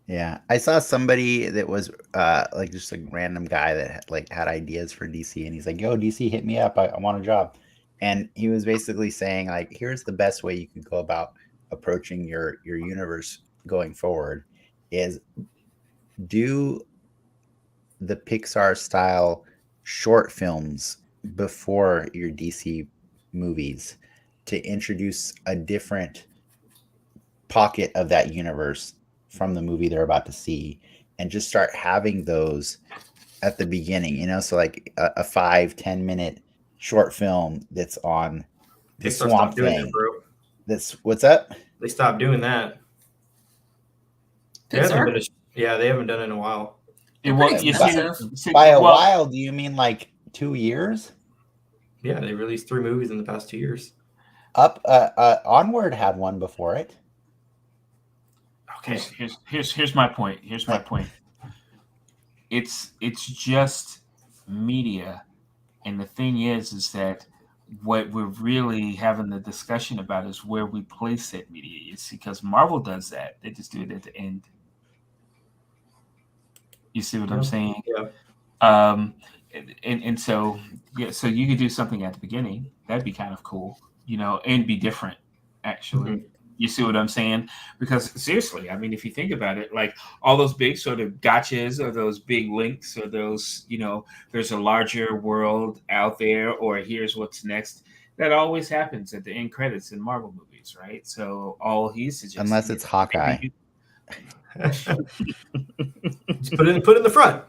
Yeah, I saw somebody that was like just a random guy that like had ideas for DC, and he's like, "Yo, DC, hit me up. I want a job." And he was basically saying like, "Here's the best way you could go about approaching your universe going forward: is do the Pixar style short films before your DC movies to introduce a different pocket of that universe from the movie they're about to see, and just start having those at the beginning, you know, so like a 5-10 minute short film that's on the Pixar Swamp stopped doing that, Thing. bro. That's what's up. They stopped doing that. They haven't been. Pixar? Yeah, they haven't done it in a while. They're Well, pretty you expensive. see, By a well, while, do you mean like 2 years? Yeah, they released 3 movies in the past 2 years. Up Onward had one before it. Okay. Here's my point. Here's my point. It's just media, and the thing is that what we're really having the discussion about is where we place that media. You see, because Marvel does that; they just do it at the end. You see what I'm saying? Yeah. And so yeah, so you could do something at the beginning. That'd be kind of cool, you know, and be different. Actually, Mhm. you see what I'm saying? Because seriously, I mean, if you think about it, like all those big sort of gotchas or those big links or those, you know, there's a larger world out there, or here's what's next. That always happens at the end credits in Marvel movies, right? So all he's suggesting, Unless it's Hawkeye. Just put it in the front.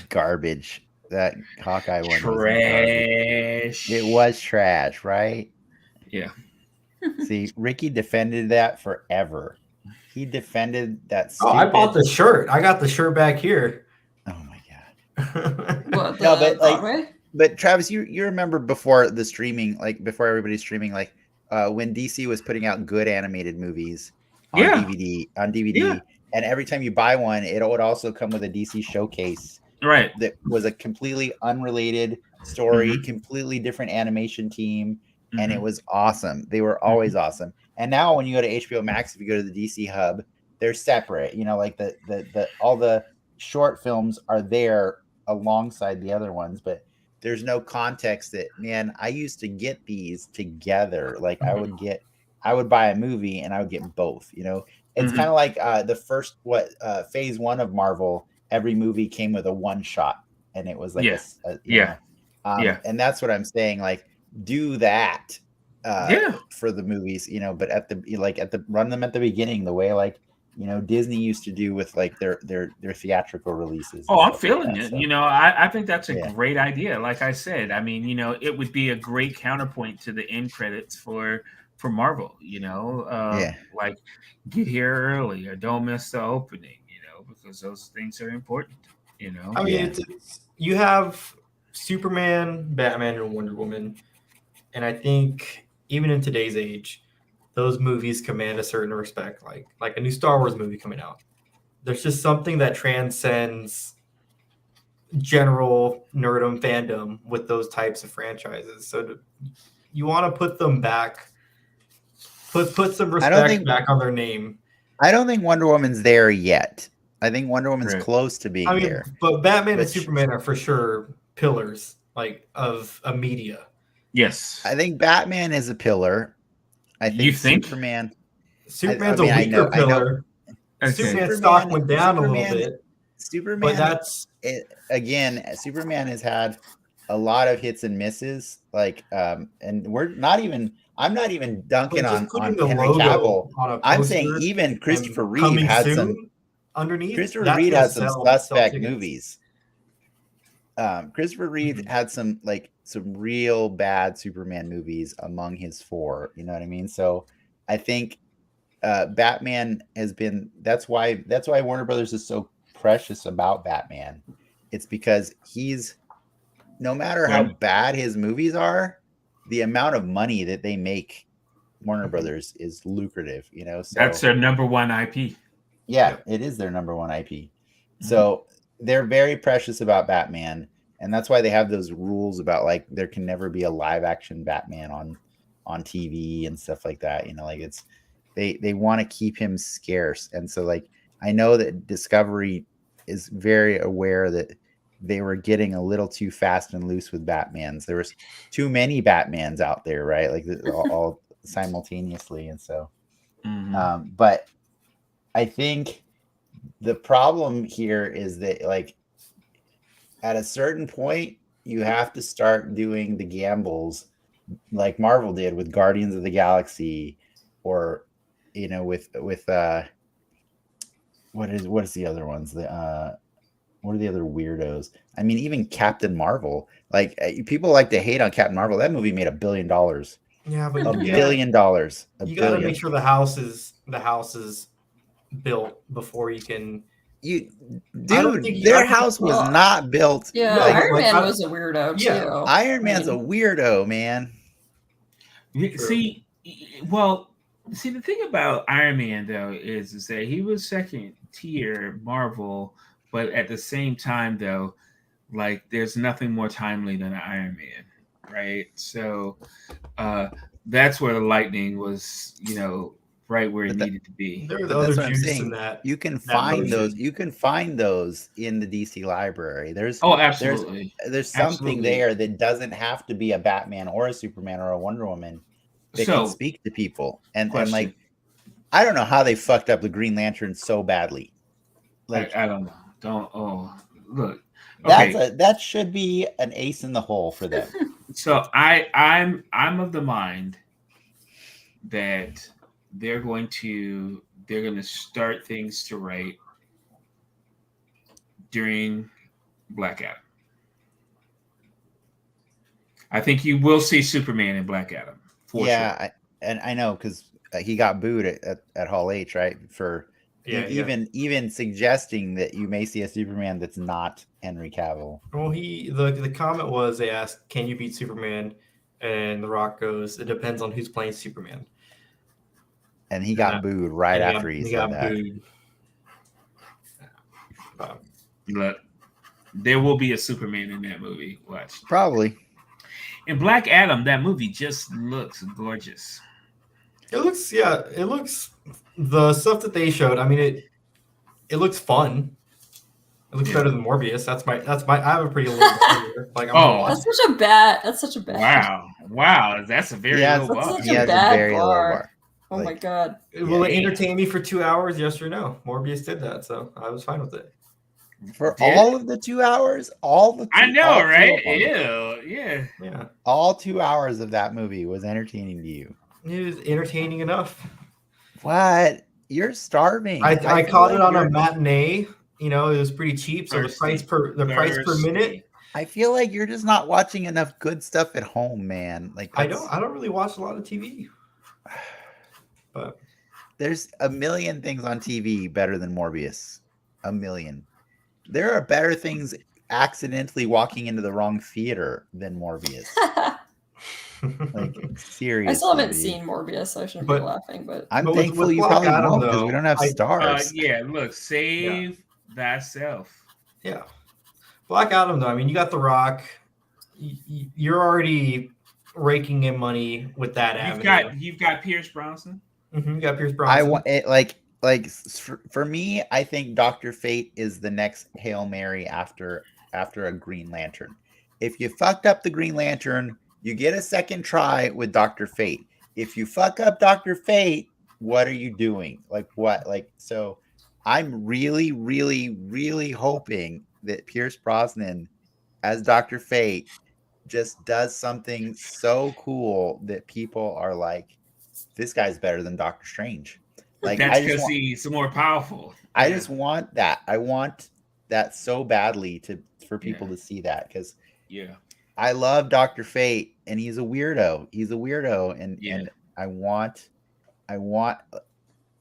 Garbage. That Hawkeye one was garbage. trash. It was trash, right? Yeah. See, Ricky defended that forever. He defended that Oh, stupid. I bought the shirt. I got the shirt back here. Oh my god. What, No, the but like, Broadway? but Travis, you remember before the streaming, like before everybody's streaming, like when DC was putting out good animated movies on Yeah. DVD, Yeah. and every time you buy one, it would also come with a DC showcase Right. that was a completely unrelated story, Mhm. completely different animation team, and it Mhm. was awesome. They were always awesome. And now when you go to HBO Max, if you go to the DC hub, they're separate. You know, like the all the short films are there alongside the other ones, but there's no context that, man, I used to get these together. Like I would buy a movie and I would get both, you know. It's kind of like the first phase 1 of Marvel, every movie came with a one shot and it was like you know, and that's what I'm saying, like do that for the movies, you know, but run them at the beginning the way like, you know, Disney used to do with like their theatrical releases. Oh, I'm feeling like that, it. so. You know, I think that's a great idea. Like I said, I mean, you know, it would be a great counterpoint to the end credits for Marvel. You know, like get here early or don't miss the opening. You know, because those things are important. You know, I mean, it's you have Superman, Batman, and Wonder Woman, and I think even in today's age, those movies command a certain respect. Like a new Star Wars movie coming out, there's just something that transcends general nerdom fandom with those types of franchises. So you want to put them back, put some respect back on their name. I don't think Wonder Woman's there yet. I think Wonder Woman's close to being there. But Batman and Superman are for sure pillars like of a media. Yes, I think Batman is a pillar. I think Superman's a weaker pillar. Superman's stock went down a little bit. Superman, but that's Superman has had a lot of hits and misses. Like, and I'm not even dunking on Henry Cavill. I'm saying even Christopher Reeve had some underneath. Christopher Reeve had some suspect movies. Christopher Reeve had some real bad Superman movies among his 4. You know what I mean? So I think Batman has been. That's why Warner Brothers is so precious about Batman. It's because he's, no matter how bad his movies are, the amount of money that they make, Warner Brothers, is lucrative. You know, so that's their number one IP. Yeah, it is their number one IP. So they're very precious about Batman, and that's why they have those rules about like there can never be a live action Batman on TV and stuff like that. You know, like it's they want to keep him scarce, and so like I know that Discovery is very aware that they were getting a little too fast and loose with Batmans. There was too many Batmans out there, right? Like all simultaneously, and so. But I think the problem here is that, like, at a certain point, you have to start doing the gambles like Marvel did with Guardians of the Galaxy, or, you know, with what is the other ones? What are the other weirdos? I mean, even Captain Marvel. Like, people like to hate on Captain Marvel. That movie made $1 billion. Yeah, but $1 billion. You got to make sure the house is built before you can. Their house was not built. Yeah, Iron Man was a weirdo too. Iron Man's a weirdo, man. See, the thing about Iron Man though is that he was second tier Marvel, but at the same time though, like there's nothing more timely than Iron Man, right? So that's where the lightning was, you know, right where it needed to be. There were the other juice in that. You can find those. You can find those in the DC library. Absolutely. There's something there that doesn't have to be a Batman or a Superman or a Wonder Woman that can speak to people. And like, I don't know how they fucked up the Green Lantern so badly. Like, I don't know. Look. Okay. That should be an ace in the hole for them. So I'm of the mind that they're going to start things to right during Black Adam. I think you will see Superman in Black Adam. Sure. I know, because he got booed at Hall H, right? For even suggesting that you may see a Superman that's not Henry Cavill. Well, the comment was, they asked, "Can you beat Superman?" And The Rock goes, "It depends on who's playing Superman." And he got booed right after he said that. Booed. Look, there will be a Superman in that movie. Watch. Probably. In Black Adam, that movie just looks gorgeous. It looks the stuff that they showed, I mean, it looks fun. It looks better than Morbius. That's my. I have a pretty low bar here. Like I'm gonna watch. That's such a bad. Wow, that's a very low bar. Such He a has bad a very low bar. bar. Oh my god. Will it entertain me for 2 hours? Yes or no? Morbius did that, so I was fine with it. For all of the 2 hours, I know, right? Yeah. All 2 hours of that movie was entertaining to you. It was entertaining enough. What? You're starving. I caught it on a matinee. You know, it was pretty cheap, so the price per minute. I feel like you're just not watching enough good stuff at home, man. Like I don't really watch a lot of TV. But there's a million things on TV better than Morbius. A million. There are better things accidentally walking into the wrong theater than Morbius. Like seriously. I still haven't seen Morbius, so I shouldn't be laughing. But I'm thankful you probably won't because we don't have stars. Yeah, look, save thyself. Yeah. Black Adam, though, I mean, you got The Rock. You're already raking in money with that avenue. You've got Pierce Brosnan. You got Pierce Brosnan. I want it like for me, I think Dr. Fate is the next Hail Mary after a Green Lantern. If you fucked up the Green Lantern, you get a second try with Dr. Fate. If you fuck up Dr. Fate, what are you doing? Like what? Like so I'm really, really, really hoping that Pierce Brosnan as Dr. Fate just does something so cool that people are like, this guy's better than Doctor Strange. Like that's because he's more powerful. I just want that. I want that so badly for people to see that because I love Dr. Fate and he's a weirdo. And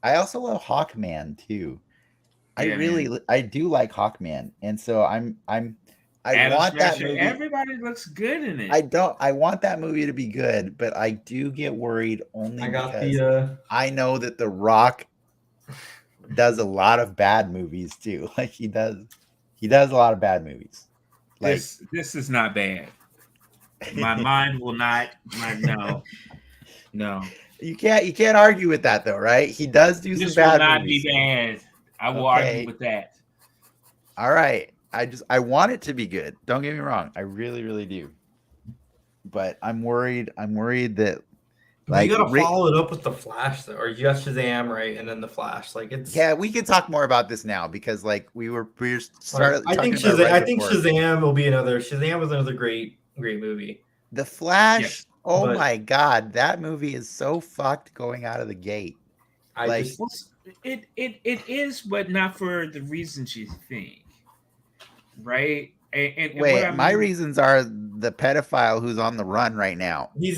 I also love Hawkman too. I do like Hawkman, and so I want that movie. Everybody looks good in it. I want that movie to be good, but I do get worried only because I know that The Rock does a lot of bad movies too. Like he does a lot of bad movies. Like this is not bad. My mind will not. No. You can't argue with that though, right? He does do some bad movies. This will not be bad. I will argue with that. All right. I want it to be good. Don't get me wrong. I really, really do. But I'm worried that like you gotta follow it up with the Flash though, or just Shazam, right? And then the Flash. Like it's we can talk more about this now because like we started. I think Shazam will be another. Shazam was another great movie. The Flash. Oh my god, that movie is so fucked going out of the gate. It is, but not for the reasons you think, right? And wait, my reasons are the pedophile who's on the run right now. I'm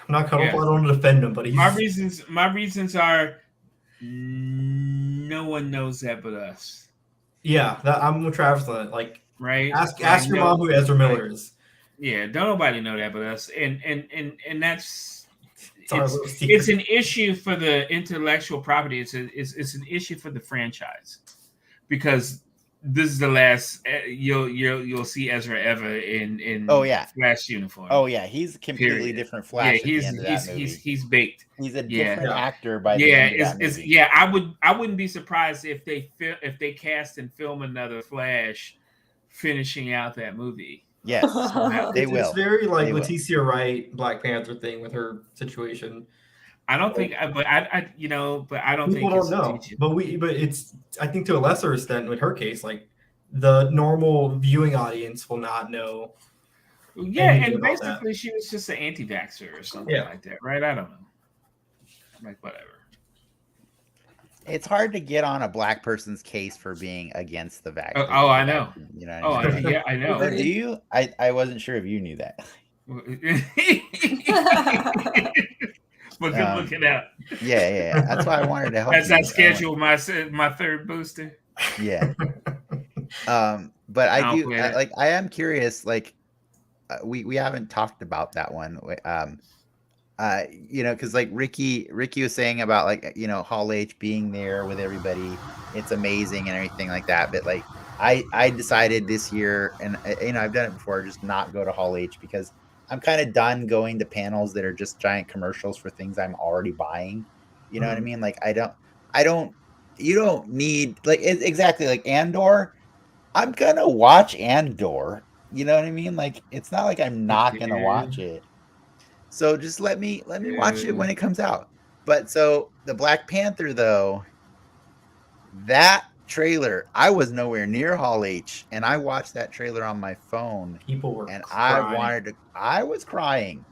not coming up. I don't want to defend him, but my reasons are no one knows that but us. Yeah, I'm with Travis on it. Like, right? Ask your mom who Ezra Miller is. Yeah, don't nobody know that but us, and that's it's an issue for the intellectual property. It's an issue for the franchise because this is the last you'll see Ezra ever in Flash uniform. Oh yeah, he's completely different Flash. Yeah, he's baked. He's a different actor by the end of that movie. I wouldn't be surprised if they cast and film another Flash finishing out that movie. Yes, they will. It's very like Leticia Wright, Black Panther thing with her situation. I don't think, but I don't think people don't know. But it's I think to a lesser extent with her case, like the normal viewing audience will not know. Yeah, and basically she was just an anti-vaxxer or something like that, right? I don't know. Like whatever. It's hard to get on a black person's case for being against the vaccine. Oh, I know. You know what I mean? I know. Do you? I wasn't sure if you knew that. But good looking out. Yeah. That's why I wanted to help. As I schedule my third booster. Yeah. But I am curious. Like, we haven't talked about that one. Because like Ricky was saying about like Hall H being there with everybody, it's amazing and everything like that. But like I decided this year, and I've done it before, just not go to Hall H because I'm kind of done going to panels that are just giant commercials for things I'm already buying. You know what I mean? Like I don't. You don't need exactly like Andor. I'm gonna watch Andor. You know what I mean? Like it's not like I'm not gonna watch Dude, it. So just let me watch it when dude. it comes out. But so the Black Panther though, that trailer, I was nowhere near Hall H, and I watched that trailer on my phone, People were and crying, I was crying.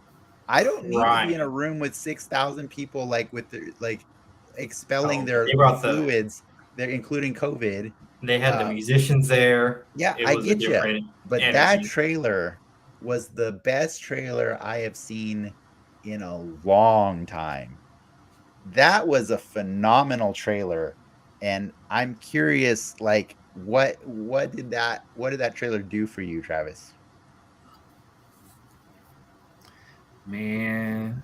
I don't need to be in a crying. room with 6,000 people like with their like expelling Oh, their they brought fluids, they're including COVID. they had the Uh, musicians there. yeah, It I was a get you, different but that energy. trailer was the best trailer I have seen in a long time. That was a phenomenal trailer, and I'm curious, like, what did that trailer do for you, Travis? Man,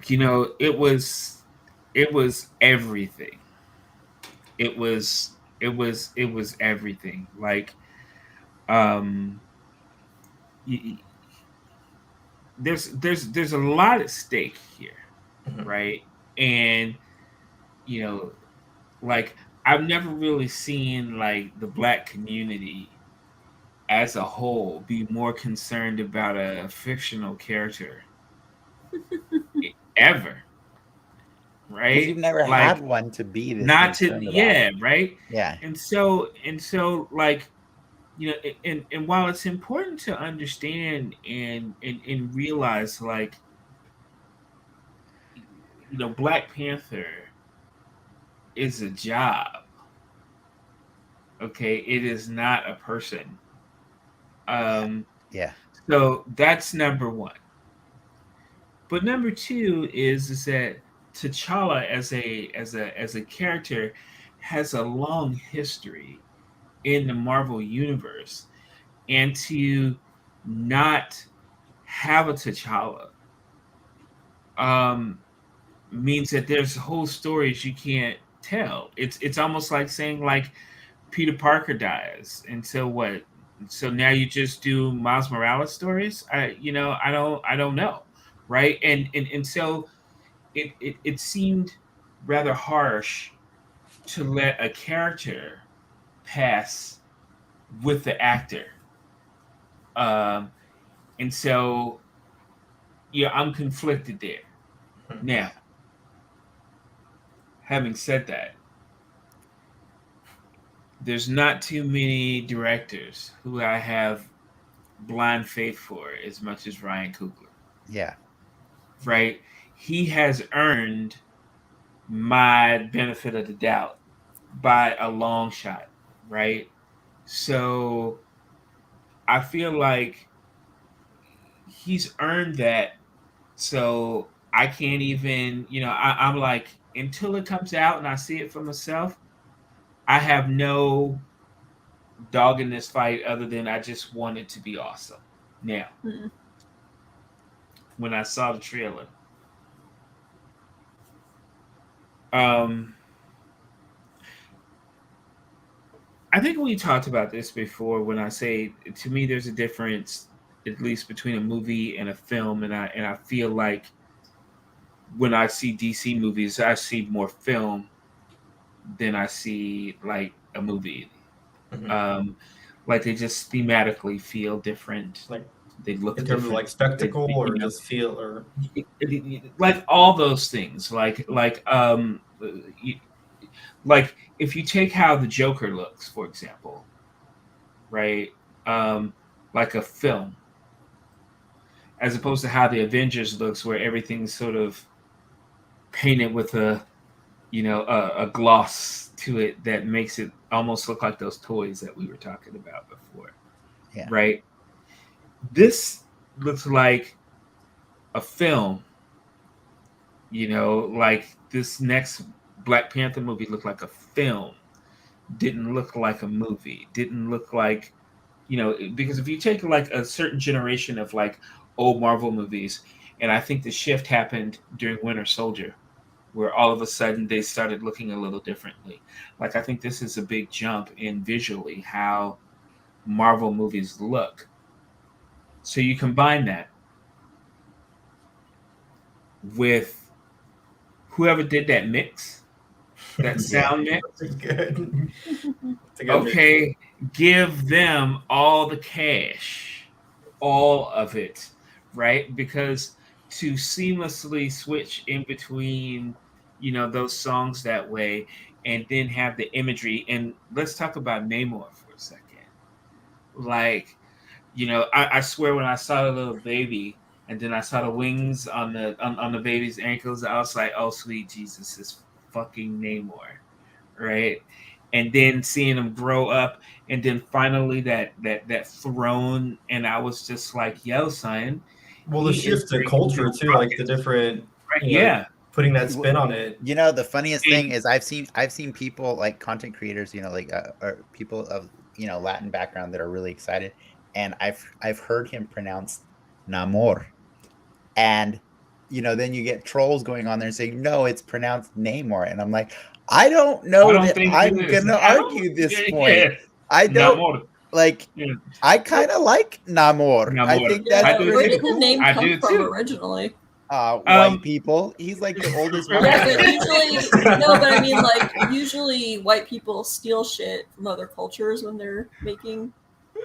you know, it was everything. It was everything. Like, um, y- y- there's a lot at stake here, Mhm. right? And you know, like I've never really seen like the black community as a whole be more concerned about a fictional character ever, Because you've right? never had Like one to be this not to, concerned about. yeah, right? Yeah, And so like, and while it's important to understand and realize like, Black Panther is a job, okay? It is not a person. yeah, Um, yeah, so that's number one. But number two is that T'Challa as a character has a long history in the Marvel universe, and to not have a T'Challa um, means that there's whole stories you can't tell. It's almost like saying like Peter Parker dies, and so what? So now you just do Miles Morales stories? I don't know, right? And so it seemed rather harsh to let a character pass with the actor. Um, and so yeah, I'm conflicted there. yeah, Now, having said that, there's not too many directors who I have blind faith for as much as Ryan Coogler, yeah, right? He has earned my benefit of the doubt by a long shot, right? So I feel like he's earned that. So I can't even, I'm like, until it comes out and I see it for myself, I have no dog in this fight other than I just want it to be awesome. Now, Mm. when I saw the trailer, um, I think we talked about this before when I say to me there's a difference at least between a movie and a film, and I feel like when I see DC movies I see more film than I see like a movie. Mhm. Um, like they just thematically feel different. Like They look in terms of different. like spectacle They, or just feel or like all those things. Like if you take how the Joker looks, for example, right? Um, like a film, as opposed to how the Avengers looks, where everything's sort of painted with a gloss to it that makes it almost look like those toys that we were talking about before, yeah, right? This looks like a film, like this next Black Panther movie looked like a film, didn't look like a movie, didn't look like, because if you take like a certain generation of like old Marvel movies, and I think the shift happened during Winter Soldier, where all of a sudden they started looking a little differently. Like I think this is a big jump in visually how Marvel movies look. So you combine that with whoever did that mix, that sound mix. That's good. It's a good Okay, give them all the cash, all of it, right? Because to seamlessly switch in between, those songs that way, and then have the imagery. And let's talk about Namor for a second. Like, I swear when I saw the little baby, and then I saw the wings on the baby's ankles, I was like, oh sweet Jesus, it's fucking Namor, right? And then seeing him grow up, and then finally that throne, and I was just like, yo, son. Well, the shift to culture too, like the different, right? Yeah. Putting that spin on it. The funniest thing is I've seen people like content creators, like or people of Latin background that are really excited, and I've heard him pronounce Namor, and then you get trolls going on there and saying no, it's pronounced Namor, and I'm like, I don't know that I'm gonna argue this point. Yeah. I don't Namor. like. Yeah. I kind of like Namor. I think that's where pretty did cool. the name come from originally? White people. He's like the oldest one. Yeah, but usually, usually white people steal shit from other cultures when they're making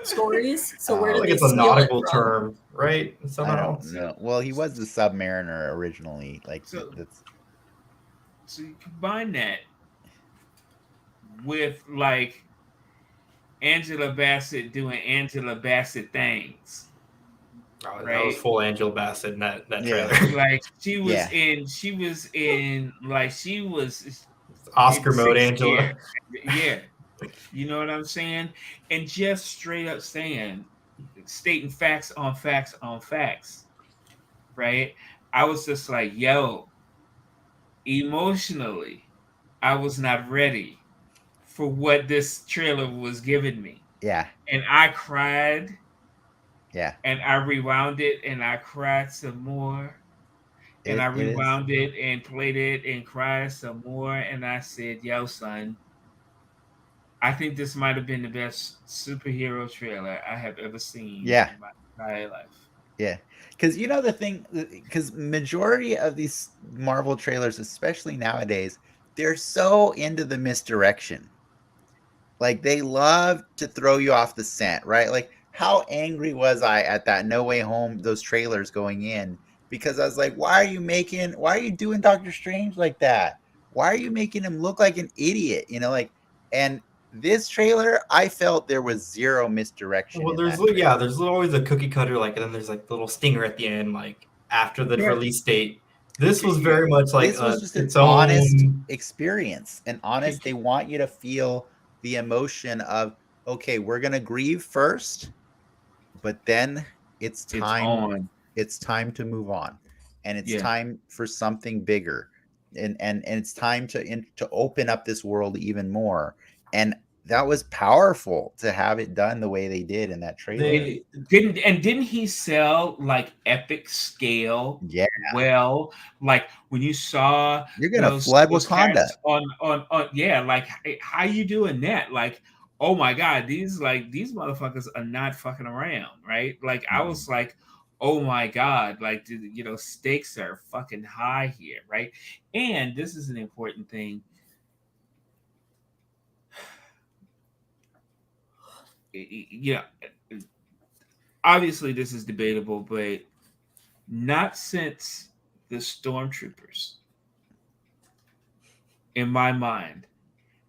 stories. So where did they steal it from? It's a nautical term, right? I don't know. Well, he was the Submariner originally. Like so you combine that with like Angela Bassett doing Angela Bassett things. Oh, right? That was full Angela Bassett in that trailer. Like she was Oscar mode Angela. Yeah. You know what I'm saying? And just straight up stating facts on facts on facts. Right? I was just like, yo, emotionally, I was not ready for what this trailer was giving me. Yeah. And I cried. Yeah. And I rewound it and I cried some more. And I rewound it and played it and cried some more. And I said, yo, son, I think this might have been the best superhero trailer I have ever seen in my entire life. Yeah. Because the thing, because majority of these Marvel trailers, especially nowadays, they're so into the misdirection. Like they love to throw you off the scent, right? Like how angry was I at that No Way Home, those trailers going in? Because I was like, why are you doing Doctor Strange like that? Why are you making him look like an idiot? And this trailer, I felt there was zero misdirection. Well, there's always a cookie cutter, like, and then there's like the little stinger at the end, like after the release date. This was very much like this was just an honest experience. They want you to feel the emotion of, okay, we're gonna grieve first, but then it's time. It's time to move on, and it's time for something bigger, and it's time to open up this world even more. And that was powerful to have it done the way they did in that trailer. Didn't he sell like epic scale? Yeah. Well, like when you saw you're gonna flood Wakanda on like how you doing that? Like, oh my God, these motherfuckers are not fucking around, right? Like I was like, oh my God, like stakes are fucking high here, right? And this is an important thing. Obviously this is debatable, but not since the Stormtroopers, in my mind,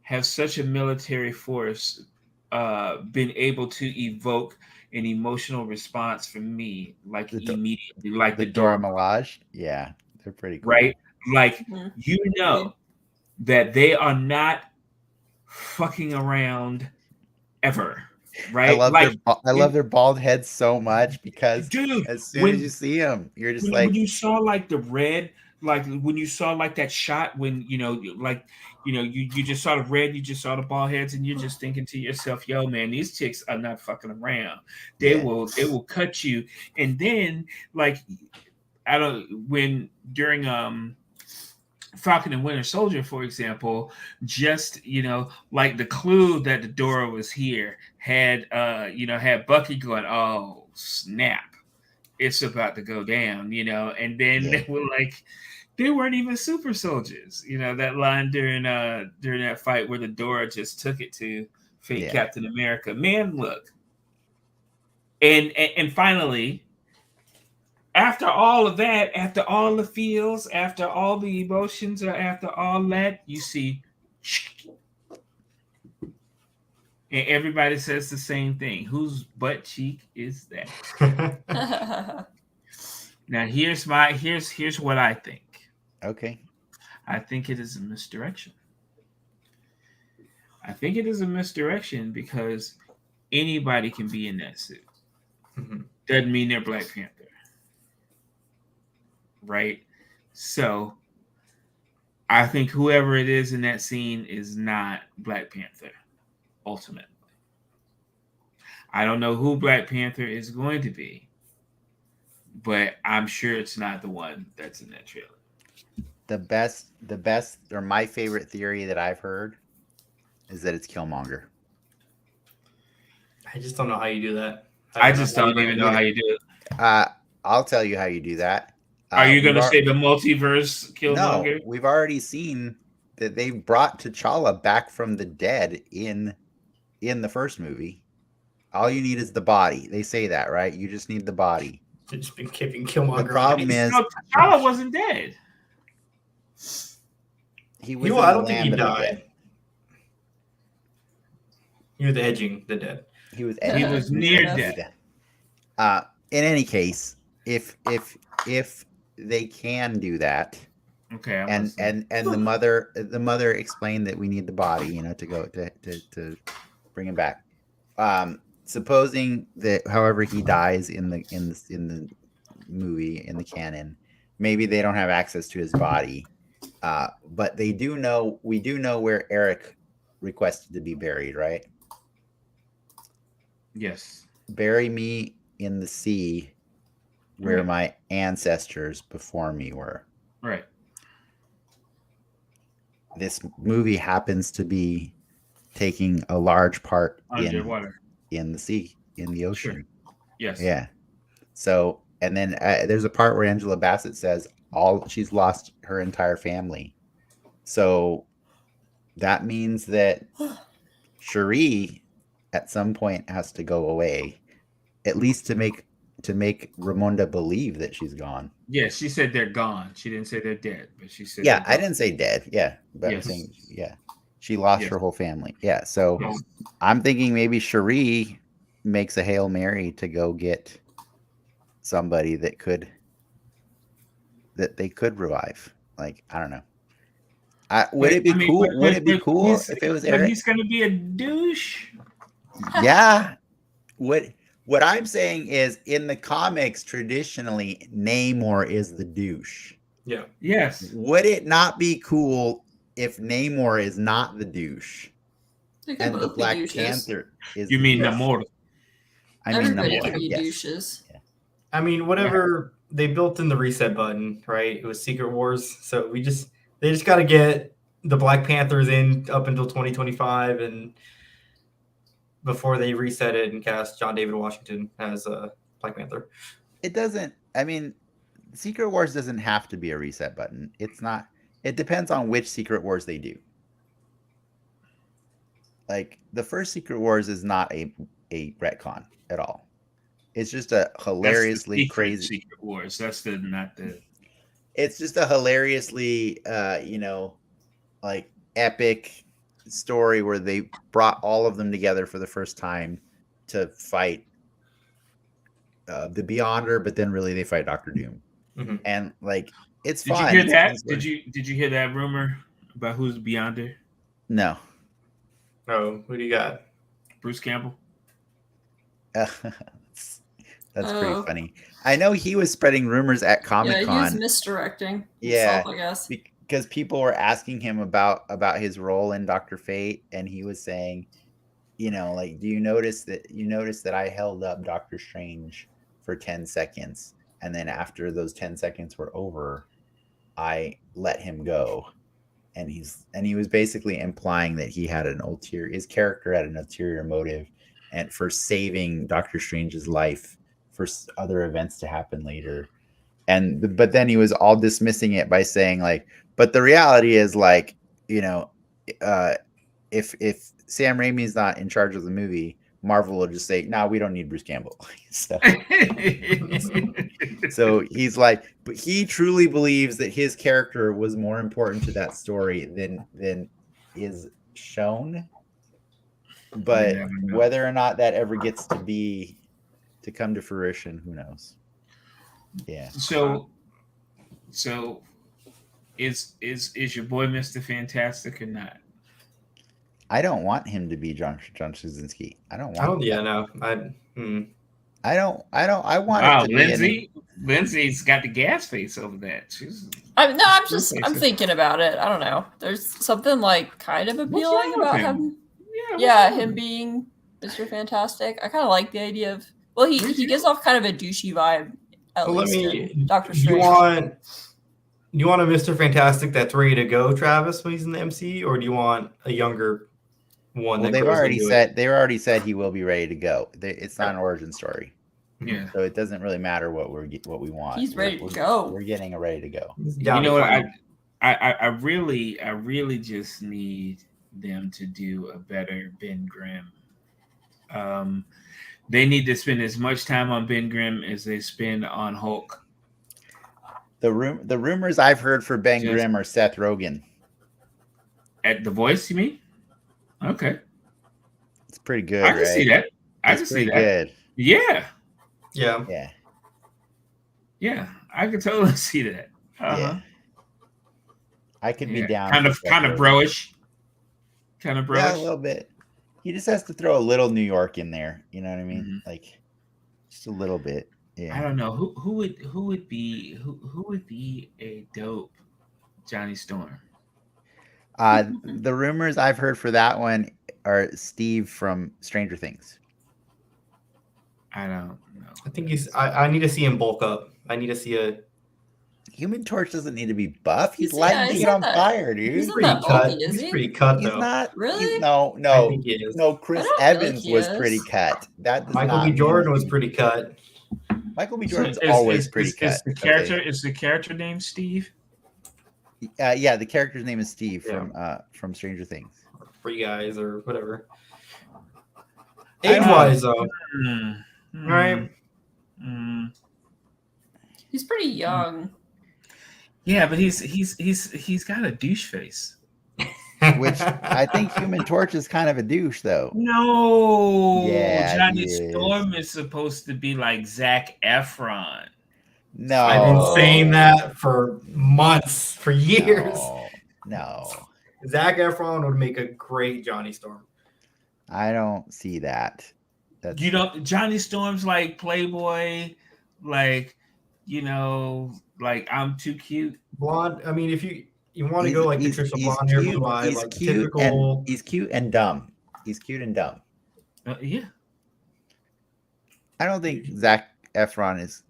have such a military force been able to evoke an emotional response from me, like immediately, like the Dora Milaje. Yeah, they're pretty cool. Right? Like, that they are not fucking around ever. Right? I love their bald heads so much because dude, as soon as you see them, you're just when you saw like the red, like when you saw like that shot when you just saw the red, you just saw the bald heads, and you're just thinking to yourself, yo man, these chicks are not fucking around. They will cut you. And then like during Falcon and Winter Soldier, for example, just like the clue that the Dora was here had Bucky going, oh snap, it's about to go down, and then Yeah. they were like, they weren't even super soldiers. That line during that fight where the Dora just took it to fake Yeah. Captain America. Man, look. And finally, after all of that, after all the feels, after all the emotions, or after all that, you see, and everybody says the same thing. Whose butt cheek is that? Now here's what I think. Okay. I think it is a misdirection. I think it is a misdirection because anybody can be in that suit. Doesn't mean they're Black Panther. Right? So I think whoever it is in that scene is not Black Panther, ultimately. I don't know who Black Panther is going to be, but I'm sure it's not the one that's in that trailer. The best, or my favorite theory that I've heard is that it's Killmonger. I just don't know how you do that. I just don't even know how you do it. I'll tell you how you do that. Are you going to say the multiverse Killmonger? No, we've already seen that they brought T'Challa back from the dead in the first movie. All you need is the body. They say that, right? You just need the body. You've just been keeping Killmonger. The problem is, no, T'Challa wasn't dead. He was. I don't think he died. He was edging the dead. He was. He was near dead. In any case, if they can do that, okay, and the mother explained that we need the body, to go to bring him back. Supposing that, however, he dies in the movie, in the canon, maybe they don't have access to his body, but we do know where Eric requested to be buried, right? Yes. Bury me in the sea where my ancestors before me were. Right. This movie happens to be taking a large part underwater in the sea, in the ocean. Sure. Yes. Yeah. So, and then there's a part where Angela Bassett says she's lost her entire family. So that means that Shuri at some point has to go away, at least to make Ramonda believe that she's gone. Yeah, she said they're gone. She didn't say they're dead, but she said. Yeah, I didn't say dead. Yeah, but yes. I'm saying she lost her whole family. Yeah, so I'm thinking maybe Shuri makes a Hail Mary to go get somebody that they could revive. Like, I don't know. Would it be cool? Would it be cool if it was Eric? But he's gonna be a douche. Yeah. What I'm saying is, in the comics, traditionally, Namor is the douche. Yeah. Yes. Would it not be cool if Namor is not the douche, and the Black Panther is? You mean Namor? I mean, everybody Namor, can be yes. douches. Yeah. I mean, whatever they built in the reset button, right? It was Secret Wars, so they just got to get the Black Panthers in up until 2025, and before they reset it and cast John David Washington as Black Panther. It doesn't. I mean, Secret Wars doesn't have to be a reset button. It's not. It depends on which Secret Wars they do. Like, the first Secret Wars is not a retcon at all. It's just a hilariously crazy Secret Wars. That's not the. It's just a hilariously, like, epic story where they brought all of them together for the first time to fight the Beyonder, but then really they fight Doctor Doom, and like it's fun. Did you hear that? Did you hear that rumor about who's Beyonder? No. Oh, who do you got? Bruce Campbell. That's pretty funny. I know he was spreading rumors at Comic-Con. Yeah, he was misdirecting. Yeah, I guess because people were asking him about his role in Dr. Fate, and he was saying, like, do you notice that I held up Doctor Strange for 10 seconds, and then after those 10 seconds were over, I let him go. And he was basically implying that his character had an ulterior motive, and for saving Doctor Strange's life for other events to happen later. But then he was all dismissing it by saying like, but the reality is like, you know, if Sam Raimi's not in charge of the movie, Marvel will just say, "No, we don't need Bruce Campbell." So he's like, but he truly believes that his character was more important to that story than is shown. But whether or not that ever gets to come to fruition, who knows? Yeah. So is your boy Mr. Fantastic or not? I don't want him to be John Krasinski. I don't want. Yeah, no. I want Wow, it to Lindsay. Lindsay's got the gas face over that. I'm thinking about it. I don't know. There's something like kind of appealing about him. Yeah, him being Mr. Fantastic. I kind of like the idea of. Well, he gives off kind of a douchey vibe. At least in Doctor Strange. Do you want a Mr. Fantastic that's ready to go, Travis, when he's in the MC, or do you want a younger one? Well, they've already said he will be ready to go. It's not an origin story. Yeah. So it doesn't really matter what we want. He's ready to go. We're getting a ready to go. You know what? I really just need them to do a better Ben Grimm. They need to spend as much time on Ben Grimm as they spend on Hulk. The rumors I've heard for Ben Grimm are Seth Rogen. At The Voice, you mean? Okay. It's pretty good. I can see that. I can see that. Good. Yeah. Yeah. Yeah. Yeah. I can totally see that. Yeah. I could be down. Kind of bro-ish. Kind of bro-ish. Yeah, a little bit. He just has to throw a little New York in there. You know what I mean? Mm-hmm. Like just a little bit. Yeah. I don't know who would be a dope Johnny Storm. The rumors I've heard for that one are Steve from Stranger Things. I don't know. I think I need to see him bulk up. I need to see a. Human Torch doesn't need to be buff. He's lighting it on fire, dude. He's pretty cut. He's pretty cut, though. He's not really. No. I think he is. No, Chris Evans was pretty cut. Michael B. Jordan was pretty cut. Michael B. Jordan's always pretty cut. Is the character named Steve? Yeah, the character's name is Steve from Stranger Things. Free Guys or whatever. Age-wise, though. Right. He's pretty young. Yeah, but he's got a douche face. Which I think Human Torch is kind of a douche, though. No. Yeah, Johnny Storm is supposed to be like Zac Efron. No. I've been saying that for months, for years. No. Zac Efron would make a great Johnny Storm. I don't see that. Johnny Storm's like Playboy, like, like I'm too cute. Blonde. I mean, if you want to go like Patricia blonde hair, blue eyes, like typical. He's cute and dumb. He's cute and dumb. Yeah. I don't think Zac Efron is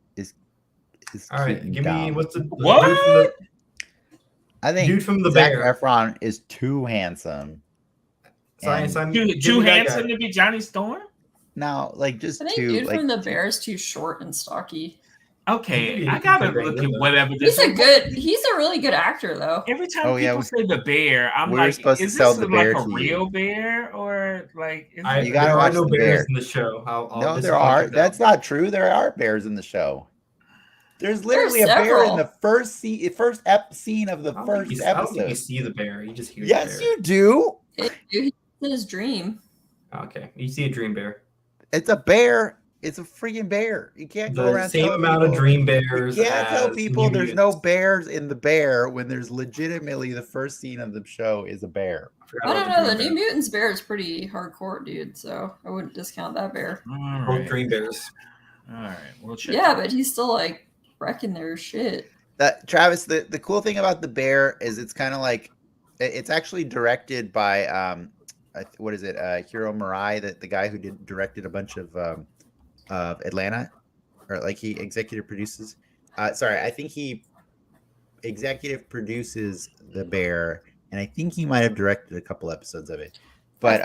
all right, give dumb. me what's the what? I think dude from the Zac Bear. Efron is too handsome. Too handsome to be Johnny Storm? No, like just I think too. Dude from the Bear is too short and stocky. Okay, I gotta look at whatever. He's a really good actor, though. Every time people say the bear, I'm like, supposed is to sell this the like bear a to real bear or like? You gotta watch no the bears bear in the show. No, there are. That's not true. There are bears in the show. There's literally a bear in the first scene of the first episode. I don't think you see the bear. You just hear. Yes, the bear. you do. He's in his dream. Okay, you see a dream bear. It's a bear. It's a freaking bear. You can't go around. The same amount of dream bears. You can't tell people there's no bears in the bear when there's legitimately the first scene of the show is a bear. I don't know. The New Mutants bear is pretty hardcore, dude. So I wouldn't discount that bear. Both dream bears. All right, we'll check. Yeah, but he's still like wrecking their shit. Travis, the cool thing about the bear is it's kind of like it's actually directed by what is it? Hiro Murai, the guy who directed a bunch of Atlanta, or like he executive produces. I think he executive produces The Bear, and I think he might have directed a couple episodes of it. But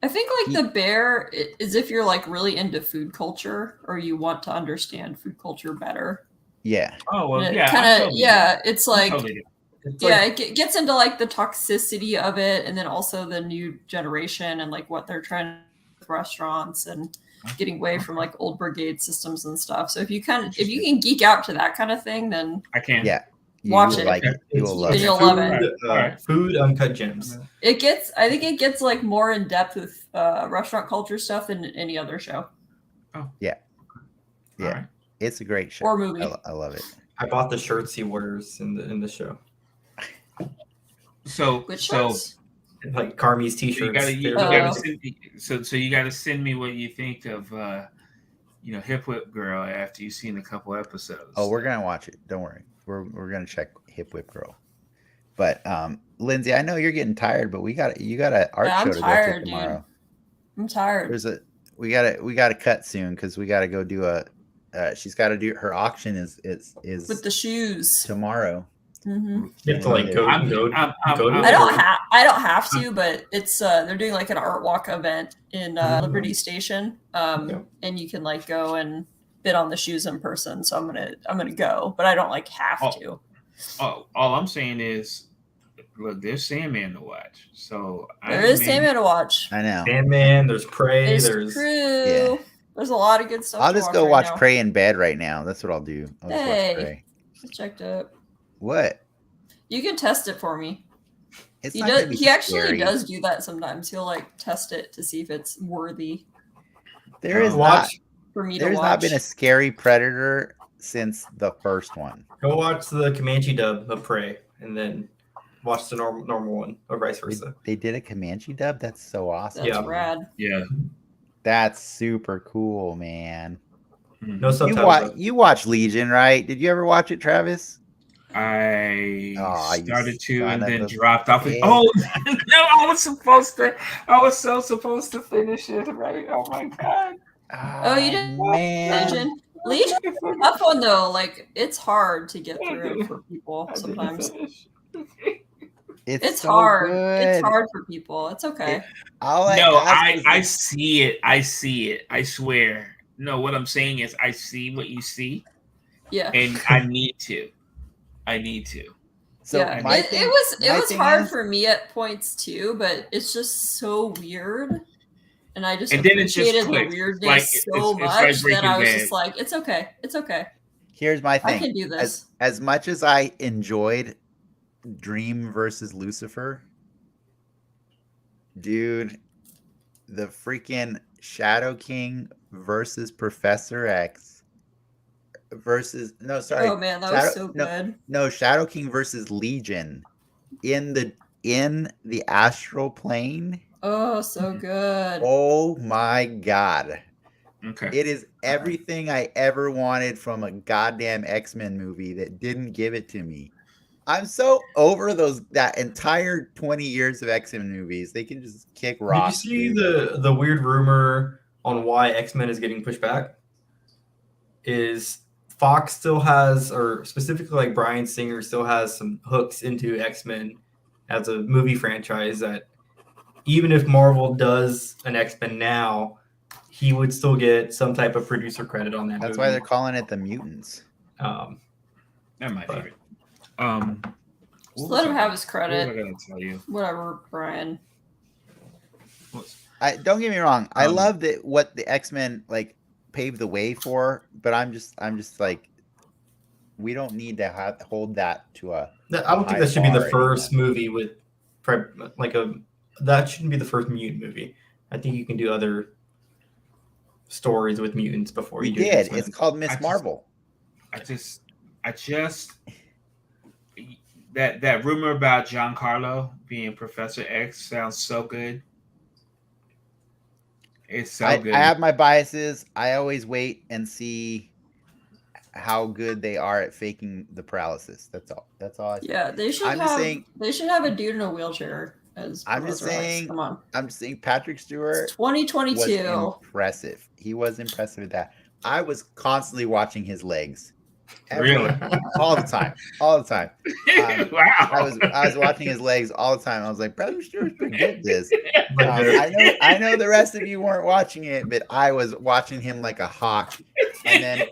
I think like the bear is if you're like really into food culture or you want to understand food culture better. Yeah. Oh well, And it yeah, I kinda, totally yeah, it's do. I like totally do. It's yeah, like, it gets into like the toxicity of it, and then also the new generation and like what they're trying to do with restaurants and getting away from like old brigade systems and stuff. So if you can geek out to that kind of thing, then I can. Yeah. Watch will it. like it. You will love Then it. you'll love it. Alright. Food uncut gems. I think it gets like more in depth with restaurant culture stuff than any other show Yeah. Alright. It's a great show. or movie. I love it. I bought the shirts he wears in the show, So Which so shows? like Carmi's t-shirts. you Oh. gotta send me, so you gotta send me what you think of Hip Whip Girl after you've seen a couple episodes. Oh, we're gonna watch it. Don't worry. We're gonna check Hip Whip Girl. But Lindsay, I know you're getting tired, but you got an art Yeah, I'm show to tired, go to dude. tomorrow. I'm tired. We gotta cut soon because we gotta go do she's got to do her auction is With the shoes. tomorrow. Mm-hmm. You have to like go to I don't have to, but it's they're doing like an art walk event in Liberty Station, and you can like go and bid on the shoes in person. So I'm gonna go, but I don't like have to. All I'm saying is, look, there's Sandman to watch. So There is Sandman to watch. I know. Sandman, there's Prey, There's Crew. Yeah. There's a lot of good stuff. I'll just go watch now. Prey in bed right now. That's what I'll do. I'll just watch Prey. I checked it. What? You can test it for me. It's He not gonna does. be He actually scary. does do that sometimes. He'll like test it to see if it's worthy There is watch. for me to There's watch. not been a scary predator since the first one. Go watch the Comanche dub of Prey, and then watch the normal one, or vice versa. They did a Comanche dub. That's so awesome. That's Yeah. rad. Yeah. That's super cool, man. Mhm. No subtitles. You watch Legion, right? Did you ever watch it, Travis? I Oh, you started to son and of then a dropped off. bitch. Oh no! I was so supposed to finish it. Right? Oh my god! Oh, you didn't watch man. Legion is a tough one though. Like it's hard to get through for people I didn't sometimes. finish. It's so hard. good. It's hard for people. It's okay. All I No, ask is I see it. I see it. I swear. No, what I'm saying is I see what you see, Yeah. and I need to. So yeah. my It thing- was my thing hard is- for me at points too, but it's just so weird. And I just And then it just appreciated the clicks. weirdness Like, so it's like much that Breaking I was Bad. just like, it's okay. It's okay. Here's my I thing. can do this. As much as I enjoyed Dream versus Lucifer, dude, the freaking Shadow King versus Professor X versus Oh man, that was so good. No, Shadow King versus Legion in the astral plane. Oh, so good. Oh my god. Okay. It is everything I ever wanted from a goddamn X-Men movie that didn't give it to me. I'm so over that entire 20 years of X-Men movies. They can just kick rock. Did you see the weird rumor on why X-Men is getting pushed back? Is Fox still has, or specifically like Bryan Singer still has some hooks into X-Men as a movie franchise that even if Marvel does an X-Men now, he would still get some type of producer credit on that That's movie. why they're calling it the Mutants. Not my But- favorite. Just let him have his What credit. was I gonna tell you? Whatever, Brian. Don't get me wrong. I Um, love that what the X-Men like paved the way for, but I'm just like, we don't need to hold that to a. I don't think that should be the high bar first movie with that shouldn't be the first mutant movie. I think you can do other stories with mutants before We you do did. X-Men. It's called Miss I just- Marvel. I just that rumor about Giancarlo being Professor X sounds so good. It's so I good. have my biases. I always wait and see how good they are at faking the paralysis. That's all. That's all. Yeah, they should I'm just have. saying- They should have a dude in a wheelchair as. I'm just Professor X. saying- Come on, I'm just saying Patrick Stewart it's 2022. was impressive. He was impressive with that. I was constantly watching his legs. Really? all the time. Wow. I was watching his legs all the time. I was like, bro, you sure pretty good at this. Like, I know the rest of you weren't watching it, but I was watching him like a hawk. And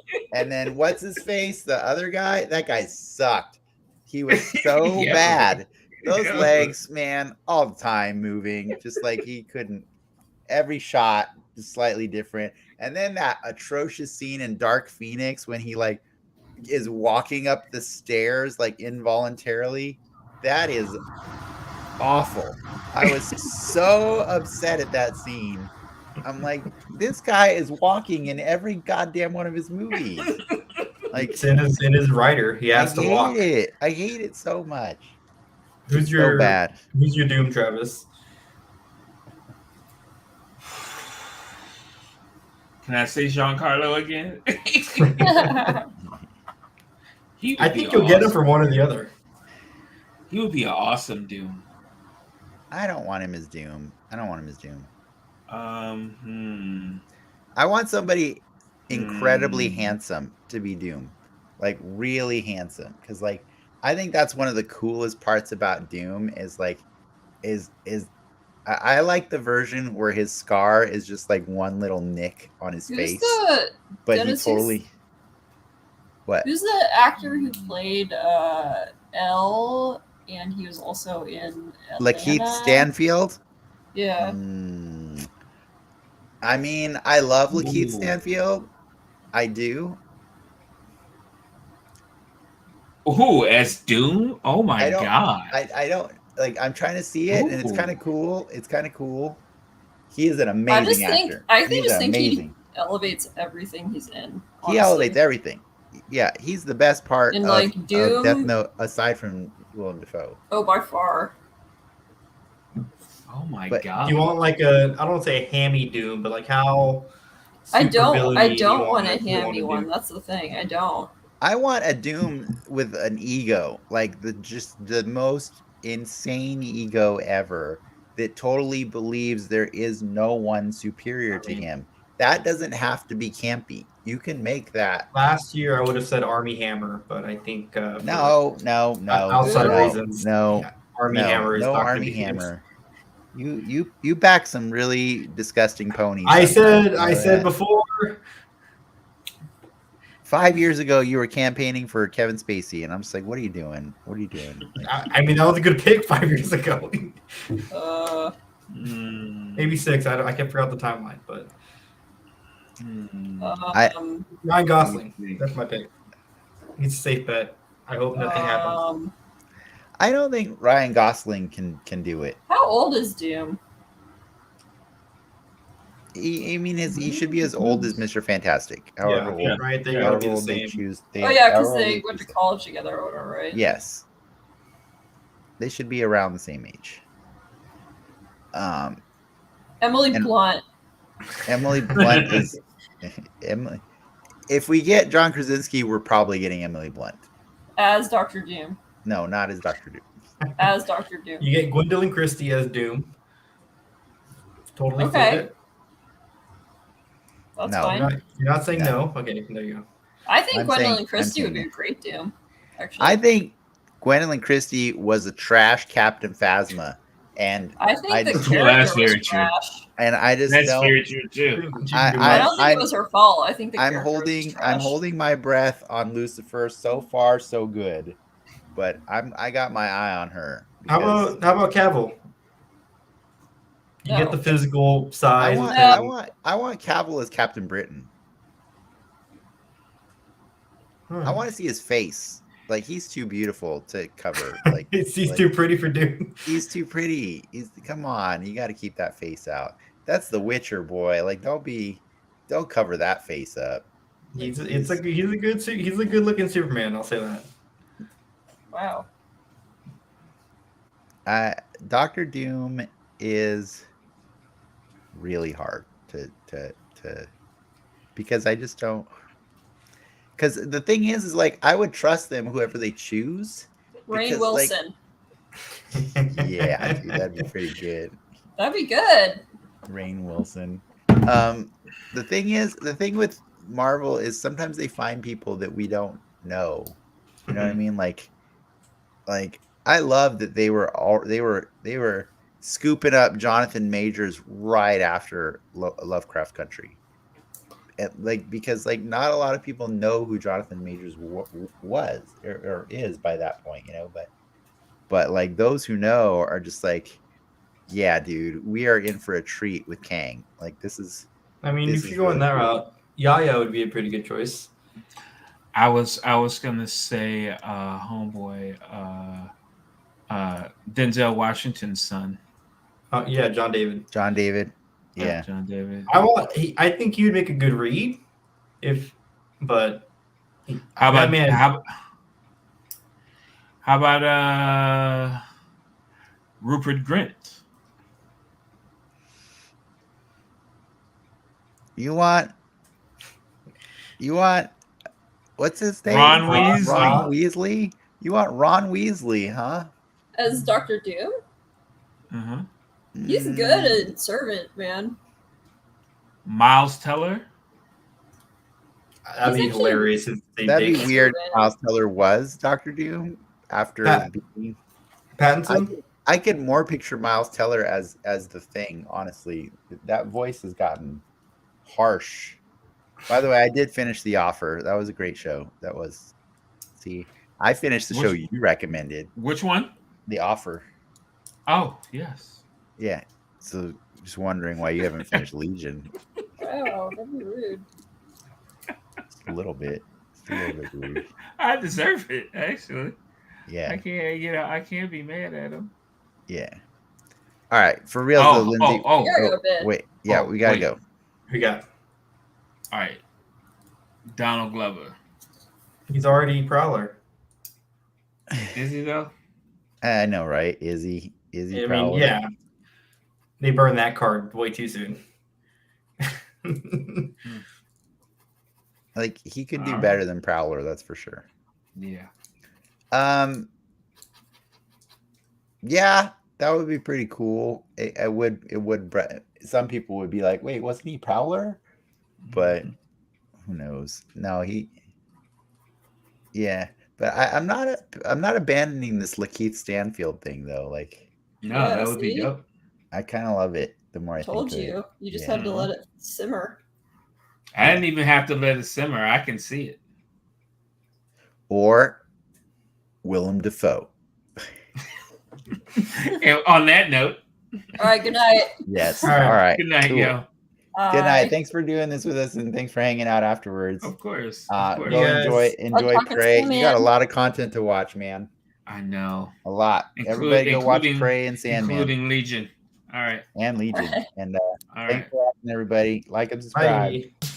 then what's his face? The other guy? That guy sucked. He was so Yeah. bad. Those Yeah. legs, man, all the time moving, just like he couldn't. Every shot is slightly different. And then that atrocious scene in Dark Phoenix when he like is walking up the stairs like involuntarily. That is awful. I was so upset at that scene. I'm like, this guy is walking in every goddamn one of his movies. Like, it's in his writer. He has to walk. I hate it so much. Who's It's your so bad? Who's your Doom, Travis? Can I say Giancarlo again? He would I be think you'll get him awesome. for one or the other. He would be an awesome Doom. I don't want him as Doom. Hmm. I want somebody incredibly Hmm. handsome to be Doom, like really handsome, because like I think that's one of the coolest parts about Doom is like I like the version where his scar is just like one little nick on his Who's face, the but Dennis, he totally what who's the actor who played L, and he was also in Lakeith Atlanta? Stanfield. Yeah. I mean, I love Lakeith Ooh. Stanfield. I do. Ooh, as Doom? Oh my I don't- god. I don't like. I'm trying to see it, and it's Ooh. kind of cool. It's kind of cool. He is an I amazing think actor. I He's just think amazing. he elevates everything he's in. He honestly. elevates everything. Yeah, he's the best part In, of, like, of Doom- Death Note aside from Willem Dafoe. Oh, by far. Oh my But- god. Do you want like I don't want to say a hammy Doom, but like how? I don't supervillainy do you want a it- you hammy to one. do? That's the thing. I don't. I want a Doom with an ego, like the most insane ego ever, that totally believes there is no one superior to him. That doesn't have to be campy. You can make that. Last year I would have said Army Hammer, but I think No. outside no, reasons. No, yeah, Army Hammer is no Dr. Army Doom's. Hammer. You back some really disgusting ponies. I sometimes, said you know that? before. 5 years ago, you were campaigning for Kevin Spacey, and I'm just like, what are you doing? What are you doing? Like, I mean, that was a good pick 5 years ago. Maybe 6. I can't figure out the timeline, but Ryan Gosling. That's my pick. He's a safe bet. I hope nothing happens. I don't think Ryan Gosling can do it. How old is Doom? He should be as old as Mr. Fantastic. However Yeah, old, right. They gotta however be the old they same. choose. Oh yeah, because however they old went to choose. college together or whatever, right? Yes, they should be around the same age. Emily And- Blunt. Emily Blunt is Emily. If we get John Krasinski, we're probably getting Emily Blunt. As Dr. Doom. No, not as Dr. Doom. As Dr. Doom. You get Gwendolyn Christie as Doom. Totally Okay. flip it. That's No. fine. You're not saying No. no. Okay, there you go. I think I'm Gwendolyn saying- Christie I'm would be a saying great Doom. Actually, I think Gwendolyn Christie was a trash Captain Phasma, and I think I the just- character That's very was true. trash. I just That's don't. very true too. I don't think I'm- it was her fault. I think the I'm character was holding trash. my breath on Lucifer. So far, so good, but I got my eye on her. How because about Cavill? You No. get the physical size. I want Cavill as Captain Britain. I want to see his face. Like, he's too beautiful to cover. Like, He's like, too pretty for Doom. He's too pretty. Come on, you got to keep that face out. That's the Witcher, boy. Like, don't cover that face up. He's a good looking Superman. I'll say that. Wow. Doctor Doom is really hard to because I just don't. Because the thing is like I would trust them whoever they choose. Rainn Because, like- Wilson. Yeah, dude, that'd be pretty good. That'd be good. Rainn Wilson. The thing with Marvel is sometimes they find people that we don't know. You know what I mean? Like I love that they were scooping up Jonathan Majors right after Lovecraft Country. Because not a lot of people know who Jonathan Majors was or is by that point, but like those who know are just like, yeah, dude, we are in for a treat with Kang. Like this is I mean, this if is you're going really that cool. route, Yaya would be a pretty good choice. I was gonna say homeboy Denzel Washington's son. Yeah, John David. John David. Yeah. John David. I think he would make a good read, but How that about man. how about Rupert Grint? You want what's his name? Ron Weasley. Ron Weasley. You want Ron Weasley, huh? As Dr. Doom? Uh-huh. He's good at Servant, man. Miles Teller. That'd be He's actually- hilarious if they That'd did. be weird. Servant. Miles Teller was Dr. Doom after being. Pattinson. I could more picture Miles Teller as the Thing. Honestly, that voice has gotten harsh. By the way, I did finish The Offer. That was a great show. That was. See, I finished the show you recommended. Which one? The Offer. Oh, yes. Yeah. So just wondering why you haven't finished Legion. Wow, that'd be rude. Just a little bit. Just a little bit rude. I deserve it, actually. Yeah. I can't be mad at him. Yeah. All right. For real, though, Lindsay. You gotta go to bed. Wait. Yeah, we gotta wait. go. We got. All right. Donald Glover. He's already Prowler. Is he though? I know, right? Is he I Prowler? mean, yeah. They burned that card way too soon. Like he could do Alright. better than Prowler, that's for sure. Yeah. Yeah, that would be pretty cool. It would. Some people would be like, "Wait, wasn't he Prowler?" But who knows? No, he. Yeah, but I'm not abandoning this Lakeith Stanfield thing though. Like, No, Yeah, that would be see? dope. I kind of love it. The more I Told think of you. it. You just Yeah. had to let it simmer. I didn't even have to let it simmer. I can see it. Or Willem Dafoe. And on that note, All right, good night. Yes. All All right. right. good night, Cool. yo. Good night. Bye. Thanks for doing this with us, and thanks for hanging out afterwards. Of course. Go Of course. Yeah. enjoy talk to Prey. you, You got a man. lot of content to watch, man. I know. A lot. Everybody go watch Prey and Sandman Including Legion. All right. and Legion. And All thanks right. for watching, everybody. Like and subscribe. Bye.